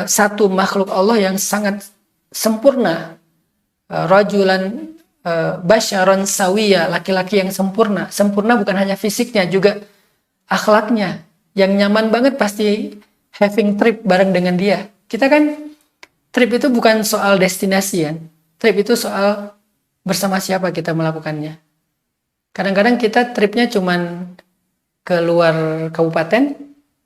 satu makhluk Allah yang sangat sempurna, rajulan basyaron sawiya, laki-laki yang sempurna. Sempurna bukan hanya fisiknya, juga akhlaknya. Yang nyaman banget pasti having trip bareng dengan dia. Kita kan trip itu bukan soal destinasi kan. Trip itu soal bersama siapa kita melakukannya. Kadang-kadang kita tripnya cuman keluar kabupaten,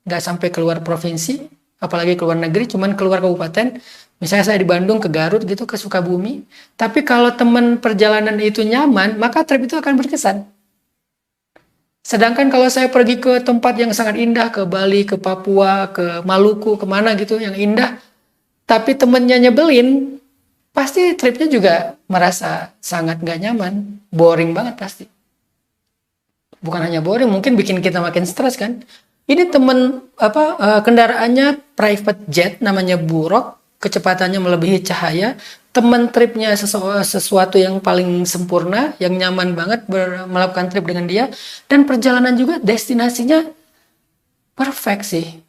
nggak sampai keluar provinsi, apalagi keluar negeri, cuman keluar kabupaten. Misalnya saya di Bandung ke Garut gitu, ke Sukabumi. Tapi kalau teman perjalanan itu nyaman, maka trip itu akan berkesan. Sedangkan kalau saya pergi ke tempat yang sangat indah, ke Bali, ke Papua, ke Maluku, kemana gitu yang indah, tapi temennya nyebelin, pasti tripnya juga merasa sangat nggak nyaman, boring banget pasti. Bukan hanya boring, mungkin bikin kita makin stres kan. Ini kendaraannya private jet, namanya Buraq, kecepatannya melebihi cahaya. Teman tripnya sesuatu yang paling sempurna, yang nyaman banget melakukan trip dengan dia. Dan perjalanan juga destinasinya perfect sih.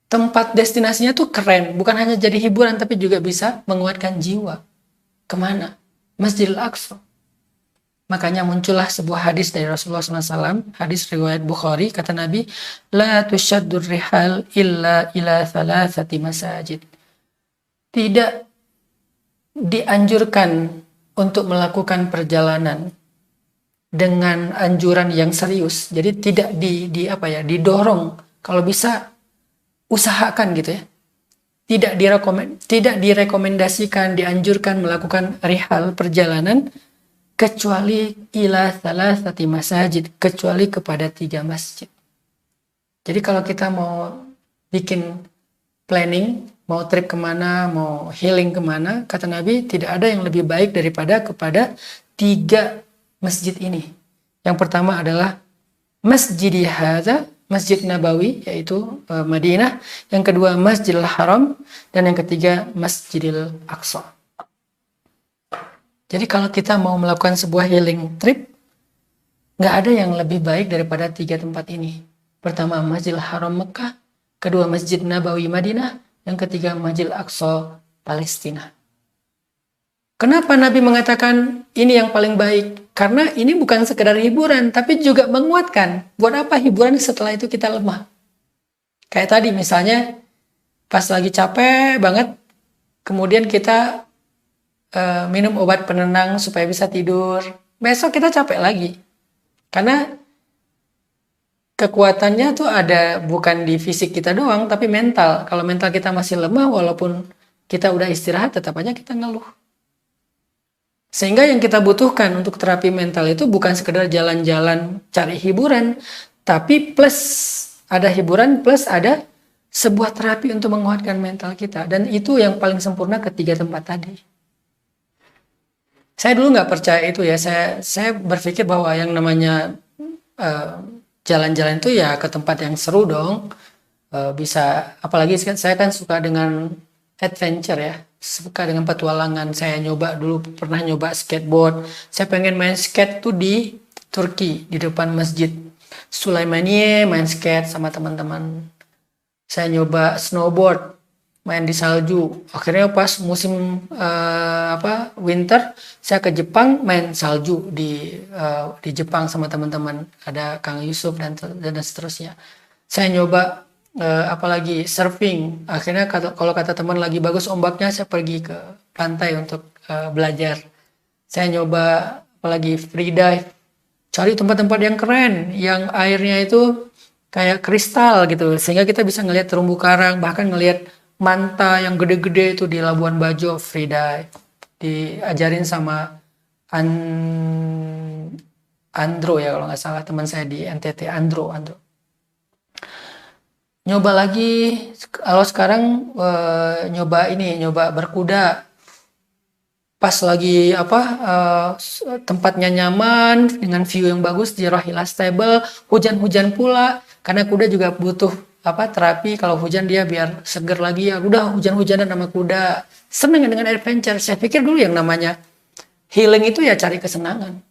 Tempat destinasinya tuh keren, bukan hanya jadi hiburan, tapi juga bisa menguatkan jiwa. Kemana? Masjidil Aqsa. Makanya muncullah sebuah hadis dari Rasulullah SAW, hadis riwayat Bukhari, kata Nabi, La tushaddur rihal illa ila thalathati masajid. Tidak dianjurkan untuk melakukan perjalanan dengan anjuran yang serius. Jadi tidak didorong. Kalau bisa usahakan gitu ya. Tidak direkomendasikan, dianjurkan melakukan rihal perjalanan kecuali ila thalathati masajid, kecuali kepada 3 masjid. Jadi kalau kita mau bikin planning, mau trip kemana, mau healing kemana, kata Nabi tidak ada yang lebih baik daripada kepada 3 masjid ini. Yang pertama adalah Masjidi Hadza, Masjid Nabawi, yaitu Madinah. Yang kedua Masjidil Haram, dan yang ketiga Masjidil Aqsa. Jadi kalau kita mau melakukan sebuah healing trip, nggak ada yang lebih baik daripada 3 tempat ini. Pertama Masjidil Haram Mekah, kedua Masjid Nabawi Madinah, yang ketiga Masjidil Aqsa Palestina. Kenapa Nabi mengatakan ini yang paling baik? Karena ini bukan sekedar hiburan, tapi juga menguatkan. Buat apa hiburan setelah itu kita lemah? Kayak tadi misalnya, pas lagi capek banget, kemudian kita minum obat penenang supaya bisa tidur. Besok kita capek lagi. Karena kekuatannya tuh ada bukan di fisik kita doang, tapi mental. Kalau mental kita masih lemah, walaupun kita udah istirahat, tetap aja kita ngeluh. Sehingga yang kita butuhkan untuk terapi mental itu bukan sekedar jalan-jalan cari hiburan, tapi plus ada hiburan, plus ada sebuah terapi untuk menguatkan mental kita. Dan itu yang paling sempurna ketiga tempat tadi. Saya dulu nggak percaya itu ya. Saya berpikir bahwa yang namanya jalan-jalan itu ya ke tempat yang seru dong. Bisa, apalagi saya kan suka dengan adventure ya. Suka dengan petualangan. Saya pernah nyoba skateboard. Saya pengen main skate tuh di Turki, di depan Masjid Sulaimaniye, main skate sama teman-teman. Saya nyoba snowboard, main di salju. Akhirnya pas musim winter, saya ke Jepang main salju di Jepang sama teman-teman. Ada Kang Yusuf dan seterusnya. Saya nyoba apalagi surfing. Akhirnya kalau kata teman lagi bagus ombaknya, saya pergi ke pantai untuk belajar. Saya nyoba apalagi free dive. Cari tempat-tempat yang keren, yang airnya itu kayak kristal gitu, sehingga kita bisa ngelihat terumbu karang, bahkan ngelihat manta yang gede-gede itu di Labuan Bajo free dive. Diajarin sama Andro ya kalau nggak salah, teman saya di NTT, Andro. Nyoba lagi, kalau sekarang nyoba berkuda. Pas lagi tempatnya nyaman dengan view yang bagus di Rohila Stable, hujan-hujan pula karena kuda juga butuh terapi, kalau hujan dia biar seger lagi, ya udah hujan-hujanan sama kuda, seneng dengan adventure. Saya pikir dulu yang namanya healing itu ya cari kesenangan.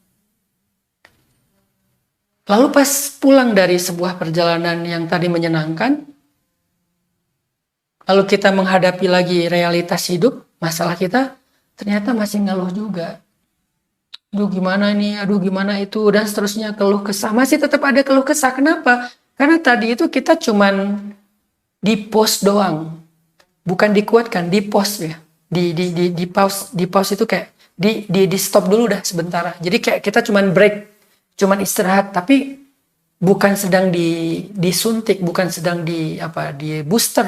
Lalu pas pulang dari sebuah perjalanan yang tadi menyenangkan, lalu kita menghadapi lagi realitas hidup, masalah kita ternyata masih ngeluh juga. Aduh gimana ini, aduh gimana itu, dan seterusnya, keluh kesah. Masih tetap ada keluh kesah. Kenapa? Karena tadi itu kita cuman di pause doang. Bukan dikuatkan, di pause ya. Di pause itu kayak di stop dulu dah sebentar. Jadi kayak kita cuman break, cuman istirahat, tapi bukan sedang disuntik, bukan sedang di booster.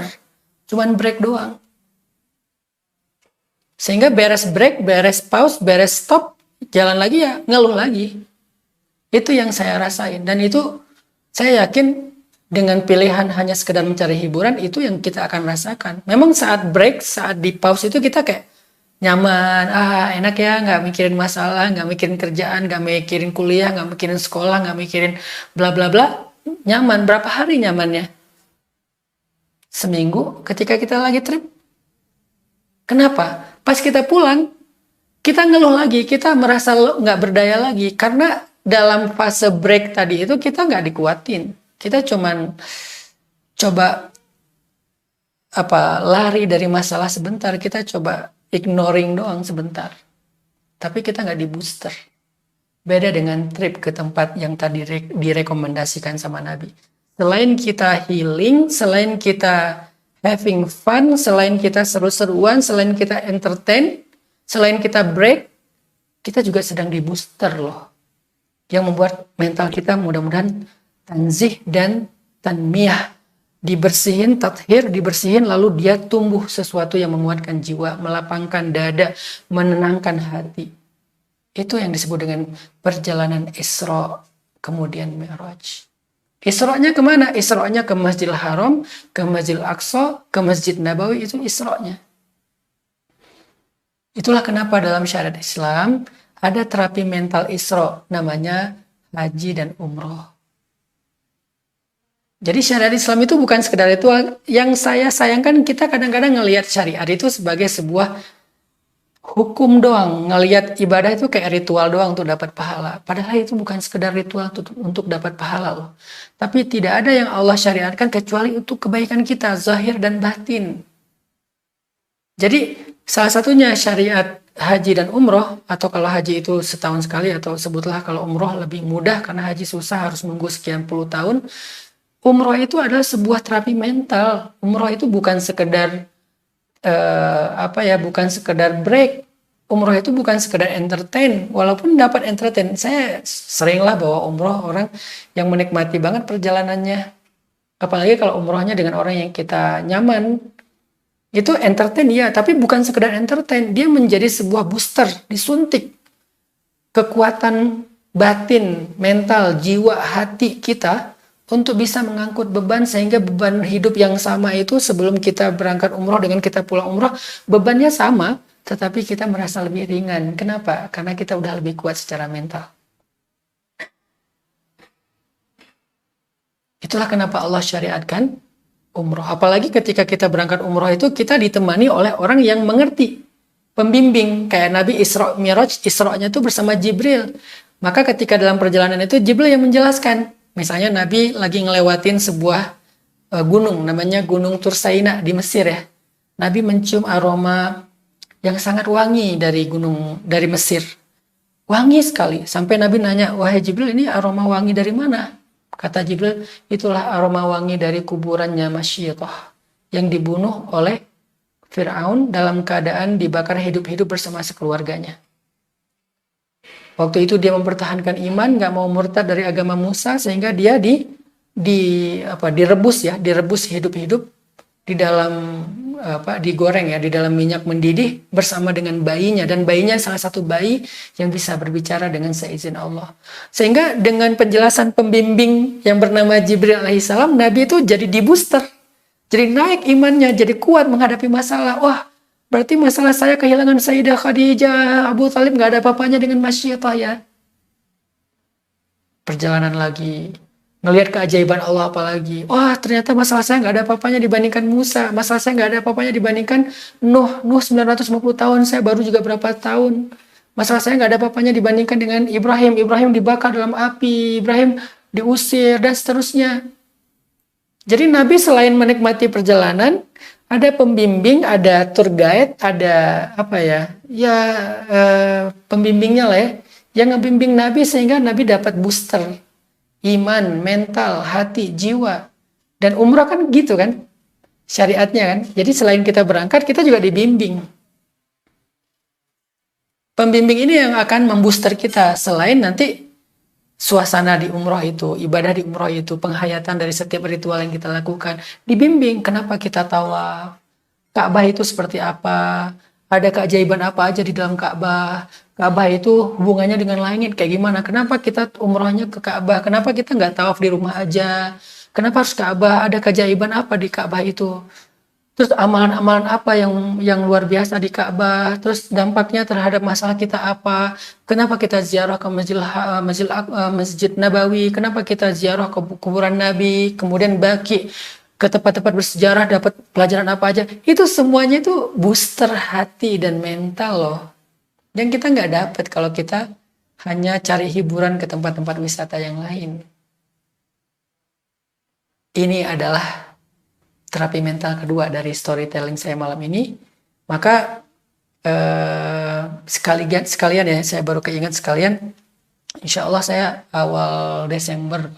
Cuman break doang. Sehingga beres break, beres pause, beres stop, jalan lagi ya ngeluh lagi. Itu yang saya rasain. Dan itu saya yakin dengan pilihan hanya sekedar mencari hiburan, itu yang kita akan rasakan. Memang saat break, saat di pause itu kita kayak nyaman, enak ya, nggak mikirin masalah, nggak mikirin kerjaan, nggak mikirin kuliah, nggak mikirin sekolah, nggak mikirin bla bla bla. Nyaman. Berapa hari nyamannya? Seminggu ketika kita lagi trip. Kenapa? Pas kita pulang, kita ngeluh lagi, kita merasa nggak berdaya lagi. Karena dalam fase break tadi itu kita nggak dikuatin. Kita cuman coba lari dari masalah sebentar. Kita coba ignoring doang sebentar. Tapi kita nggak di booster. Beda dengan trip ke tempat yang tadi direkomendasikan sama Nabi. Selain kita healing, selain kita having fun, selain kita seru-seruan, selain kita entertain, selain kita break, kita juga sedang di booster loh. Yang membuat mental kita mudah-mudahan tanzih dan tanmiyah. Dibersihin, tathir, dibersihin, lalu dia tumbuh sesuatu yang menguatkan jiwa, melapangkan dada, menenangkan hati. Itu yang disebut dengan perjalanan Isra, kemudian Mi'raj. Isra-nya kemana? Isra-nya ke Masjidil Haram, ke Masjidil Aqsa, ke Masjid Nabawi, itu Isra-nya. Itulah kenapa dalam syariat Islam ada terapi mental Isra, namanya haji dan umroh. Jadi syariat Islam itu bukan sekedar ritual. Yang saya sayangkan, kita kadang-kadang ngelihat syariat itu sebagai sebuah hukum doang, ngelihat ibadah itu kayak ritual doang untuk dapat pahala. Padahal itu bukan sekedar ritual untuk dapat pahala loh. Tapi tidak ada yang Allah syariatkan kecuali untuk kebaikan kita, zahir dan batin. Jadi salah satunya syariat haji dan umroh, atau kalau haji itu setahun sekali, atau sebutlah kalau umroh lebih mudah karena haji susah harus nunggu sekian puluh tahun. Umroh itu adalah sebuah terapi mental. Umroh itu bukan sekedar bukan sekedar break. Umroh itu bukan sekedar entertain, walaupun dapat entertain. Saya seringlah bawa umroh orang yang menikmati banget perjalanannya. Apalagi kalau umrohnya dengan orang yang kita nyaman. Itu entertain ya, tapi bukan sekedar entertain. Dia menjadi sebuah booster, disuntik kekuatan batin, mental, jiwa, hati kita untuk bisa mengangkut beban, sehingga beban hidup yang sama itu sebelum kita berangkat umroh dengan kita pulang umroh, bebannya sama, tetapi kita merasa lebih ringan. Kenapa? Karena kita udah lebih kuat secara mental. Itulah kenapa Allah syariatkan umroh. Apalagi ketika kita berangkat umroh itu kita ditemani oleh orang yang mengerti, pembimbing. Kayak Nabi Isra Mi'raj, Isra-nya itu bersama Jibril. Maka ketika dalam perjalanan itu Jibril yang menjelaskan. Misalnya Nabi lagi ngelewatin sebuah gunung, namanya Gunung Tursaina di Mesir ya. Nabi mencium aroma yang sangat wangi dari Mesir. Wangi sekali. Sampai Nabi nanya, wahai Jibril, ini aroma wangi dari mana? Kata Jibril, itulah aroma wangi dari kuburannya Masyidah yang dibunuh oleh Fir'aun dalam keadaan dibakar hidup-hidup bersama sekeluarganya. Waktu itu dia mempertahankan iman, nggak mau murtad dari agama Musa, sehingga dia direbus hidup-hidup di dalam digoreng ya, di dalam minyak mendidih bersama dengan bayinya, dan bayinya salah satu bayi yang bisa berbicara dengan seizin Allah. Sehingga dengan penjelasan pembimbing yang bernama Jibril alaihissalam, Nabi itu jadi di-booster. Jadi naik imannya, jadi kuat menghadapi masalah. Wah, berarti masalah saya kehilangan Sayyidah Khadijah, Abu Thalib nggak ada apa-apanya dengan Masyidah ya. Perjalanan lagi, ngelihat keajaiban Allah apalagi. Wah, ternyata masalah saya nggak ada apa-apanya dibandingkan Musa. Masalah saya nggak ada apa-apanya dibandingkan Nuh. Nuh 950 tahun, saya baru juga berapa tahun. Masalah saya nggak ada apa-apanya dibandingkan dengan Ibrahim. Ibrahim dibakar dalam api, Ibrahim diusir, dan seterusnya. Jadi Nabi selain menikmati perjalanan, ada pembimbing, ada tour guide, ada pembimbingnya lah ya, yang ngebimbing Nabi sehingga Nabi dapat booster iman, mental, hati, jiwa. Dan umrah kan gitu kan, syariatnya kan. Jadi selain kita berangkat, kita juga dibimbing. Pembimbing ini yang akan membooster kita, selain nanti suasana di umroh itu, ibadah di umroh itu, penghayatan dari setiap ritual yang kita lakukan, dibimbing kenapa kita tawaf, Ka'bah itu seperti apa, ada keajaiban apa aja di dalam Ka'bah, Ka'bah itu hubungannya dengan langit kayak gimana, kenapa kita umrohnya ke Ka'bah, kenapa kita nggak tawaf di rumah aja, kenapa harus Ka'bah, ada keajaiban apa di Ka'bah itu. Terus amalan-amalan apa yang luar biasa di Ka'bah, terus dampaknya terhadap masalah kita apa, kenapa kita ziarah ke Masjid Nabawi, kenapa kita ziarah ke kuburan Nabi, kemudian baki ke tempat-tempat bersejarah, dapat pelajaran apa aja. Itu semuanya itu booster hati dan mental loh. Dan kita nggak dapat kalau kita hanya cari hiburan ke tempat-tempat wisata yang lain. Ini adalah terapi mental kedua dari storytelling saya malam ini. Maka sekalian ya, saya baru keingat sekalian, insya Allah saya awal Desember,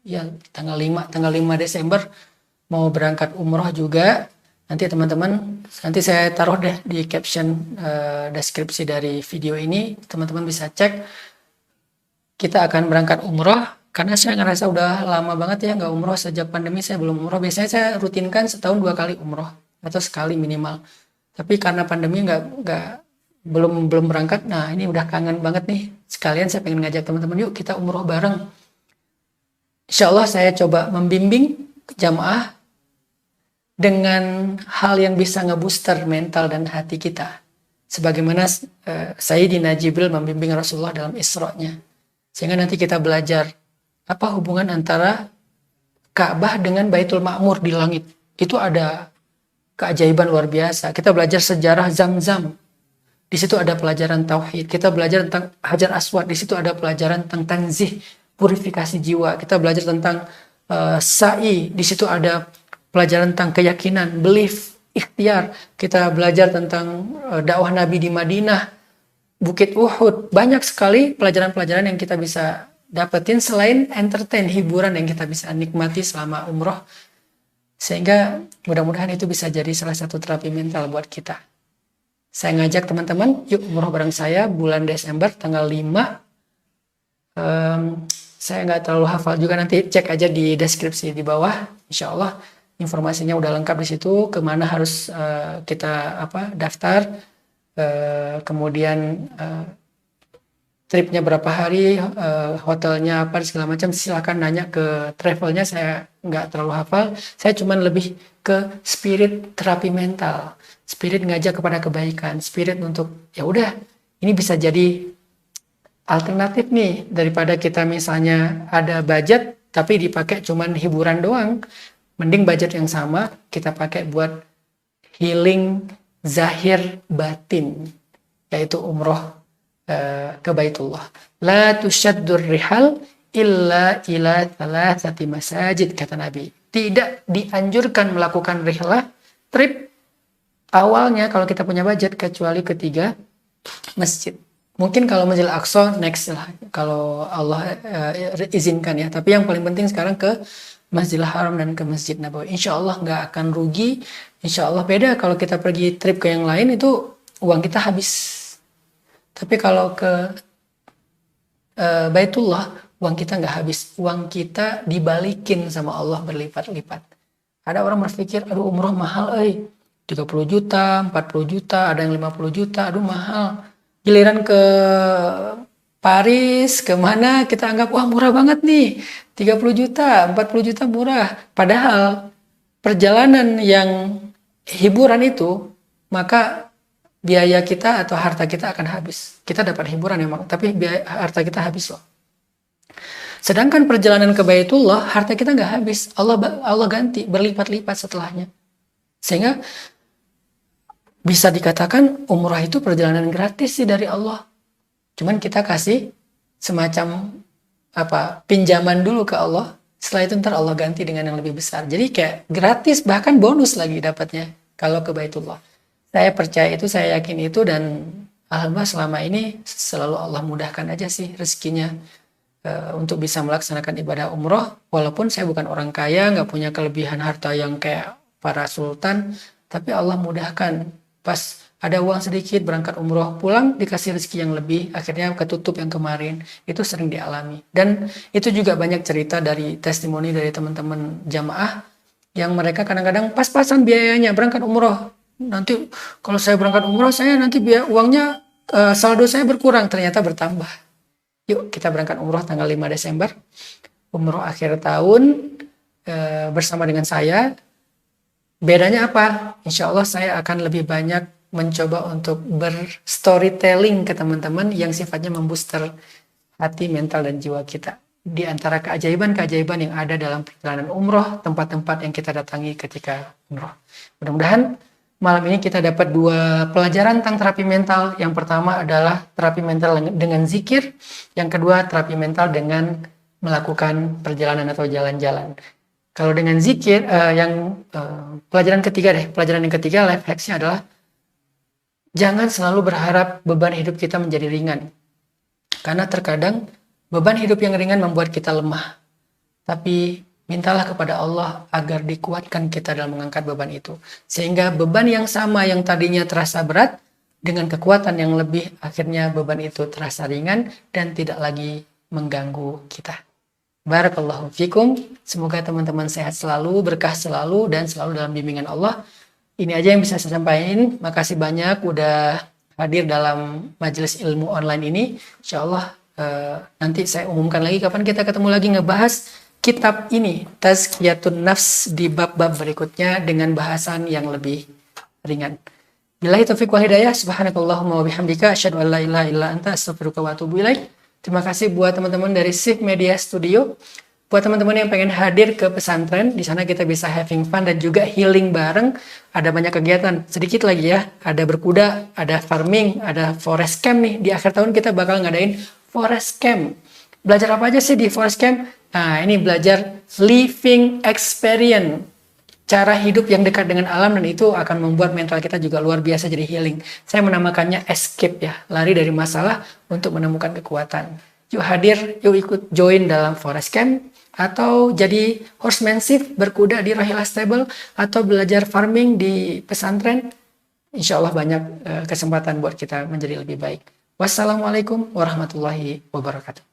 ya tanggal 5 Desember mau berangkat umroh juga. Nanti teman-teman, nanti saya taruh deh di caption deskripsi dari video ini, teman-teman bisa cek. Kita akan berangkat umroh. Karena saya ngerasa udah lama banget ya nggak umroh, sejak pandemi saya belum umroh. Biasanya saya rutinkan setahun 2 kali umroh atau sekali minimal. Tapi karena pandemi belum berangkat, nah ini udah kangen banget nih. Sekalian saya pengen ngajak teman-teman, yuk kita umroh bareng. Insya Allah saya coba membimbing jamaah dengan hal yang bisa ngebooster mental dan hati kita. Sebagaimana Sayyidina Jibril membimbing Rasulullah dalam Isra-nya. Sehingga nanti kita belajar apa hubungan antara Ka'bah dengan Baitul Ma'mur di langit. Itu ada keajaiban luar biasa. Kita belajar sejarah Zam-Zam. Di situ ada pelajaran tauhid. Kita belajar tentang Hajar Aswad. Di situ ada pelajaran tentang tanzih, purifikasi jiwa. Kita belajar tentang sa'i. Di situ ada pelajaran tentang keyakinan, belief, ikhtiar. Kita belajar tentang dakwah Nabi di Madinah, Bukit Uhud. Banyak sekali pelajaran-pelajaran yang kita bisa dapetin selain entertain, hiburan yang kita bisa nikmati selama umroh. Sehingga mudah-mudahan itu bisa jadi salah satu terapi mental buat kita. Saya ngajak teman-teman, yuk umroh bareng saya bulan Desember tanggal 5. Saya nggak terlalu hafal juga, nanti cek aja di deskripsi di bawah. Insya Allah informasinya udah lengkap di situ, kemana harus kita daftar, kemudian tripnya berapa hari, hotelnya apa, segala macam. Silakan nanya ke travelnya, saya nggak terlalu hafal. Saya cuman lebih ke spirit terapi mental, spirit ngajak kepada kebaikan, spirit untuk ya udah, ini bisa jadi alternatif nih daripada kita misalnya ada budget tapi dipakai cuman hiburan doang. Mending budget yang sama kita pakai buat healing zahir batin, yaitu umroh ke Baitullah. La tusyaddur rihal illa ila thalathati masajid, kata Nabi. Tidak dianjurkan melakukan rihlah, trip awalnya kalau kita punya budget, kecuali ke 3 masjid. Mungkin kalau Masjidil Aqsa next lah, kalau Allah izinkan ya. Tapi yang paling penting sekarang ke Masjidil Haram dan ke Masjid Nabawi. Insya Allah nggak akan rugi. Insya Allah beda kalau kita pergi trip ke yang lain itu uang kita habis. Tapi kalau ke Baitullah, uang kita nggak habis. Uang kita dibalikin sama Allah berlipat-lipat. Ada orang berpikir, aduh umroh mahal, 30 juta, 40 juta, ada yang 50 juta, aduh mahal. Giliran ke Paris, kemana kita anggap, wah murah banget nih, 30 juta, 40 juta murah. Padahal perjalanan yang hiburan itu, maka biaya kita atau harta kita akan habis. Kita dapat hiburan memang, tapi harta kita habis loh. Sedangkan perjalanan ke Baitullah, harta kita nggak habis. Allah ganti, berlipat-lipat setelahnya. Sehingga bisa dikatakan umrah itu perjalanan gratis sih dari Allah. Cuman kita kasih semacam pinjaman dulu ke Allah. Setelah itu ntar Allah ganti dengan yang lebih besar. Jadi kayak gratis, bahkan bonus lagi dapatnya kalau ke Baitullah. Saya percaya itu, saya yakin itu, dan alhamdulillah selama ini selalu Allah mudahkan aja sih rezekinya untuk bisa melaksanakan ibadah umroh. Walaupun saya bukan orang kaya, nggak punya kelebihan harta yang kayak para sultan, tapi Allah mudahkan. Pas ada uang sedikit berangkat umroh, pulang dikasih rezeki yang lebih, akhirnya ketutup yang kemarin. Itu sering dialami. Dan itu juga banyak cerita dari testimoni dari teman-teman jamaah yang mereka kadang-kadang pas-pasan biayanya berangkat umroh. Nanti kalau saya berangkat umroh, saya nanti uangnya saldo saya berkurang, ternyata bertambah. Yuk kita berangkat umroh tanggal 5 Desember, umroh akhir tahun bersama dengan saya. Bedanya apa? Insya Allah saya akan lebih banyak mencoba untuk berstorytelling ke teman-teman yang sifatnya membooster hati, mental, dan jiwa kita. Di antara keajaiban-keajaiban yang ada dalam perjalanan umroh, tempat-tempat yang kita datangi ketika umroh. Mudah-mudahan malam ini kita dapat 2 pelajaran tentang terapi mental. Yang pertama adalah terapi mental dengan zikir. Yang kedua terapi mental dengan melakukan perjalanan atau jalan-jalan. Kalau dengan zikir, pelajaran yang ketiga life hacksnya adalah jangan selalu berharap beban hidup kita menjadi ringan. Karena terkadang beban hidup yang ringan membuat kita lemah. Tapi mintalah kepada Allah agar dikuatkan kita dalam mengangkat beban itu. Sehingga beban yang sama yang tadinya terasa berat, dengan kekuatan yang lebih, akhirnya beban itu terasa ringan dan tidak lagi mengganggu kita. Barakallahu fikum. Semoga teman-teman sehat selalu, berkah selalu, dan selalu dalam bimbingan Allah. Ini aja yang bisa saya sampaikan. Makasih banyak udah hadir dalam majelis ilmu online ini. Insya Allah nanti saya umumkan lagi kapan kita ketemu lagi ngebahas kitab ini, Tazkiyatun Nafs, di bab-bab berikutnya dengan bahasan yang lebih ringan. Billahi taufiq wal hidayah. Subhanakallahumma wa bihamdika asyhadu an la ilaha illa anta astaghfiruka wa atubu ilaik. Terima kasih buat teman-teman dari Shift Media Studio. Buat teman-teman yang pengen hadir ke pesantren, di sana kita bisa having fun dan juga healing bareng. Ada banyak kegiatan, sedikit lagi ya. Ada berkuda, ada farming, ada forest camp nih. Di akhir tahun kita bakal ngadain forest camp. Belajar apa aja sih di forest camp? Nah, ini belajar living experience. Cara hidup yang dekat dengan alam, dan itu akan membuat mental kita juga luar biasa jadi healing. Saya menamakannya escape ya, lari dari masalah untuk menemukan kekuatan. Yuk hadir, yuk ikut join dalam forest camp, atau jadi horsemanship, berkuda di Rahila Stable, atau belajar farming di pesantren. Insya Allah banyak kesempatan buat kita menjadi lebih baik. Wassalamualaikum warahmatullahi wabarakatuh.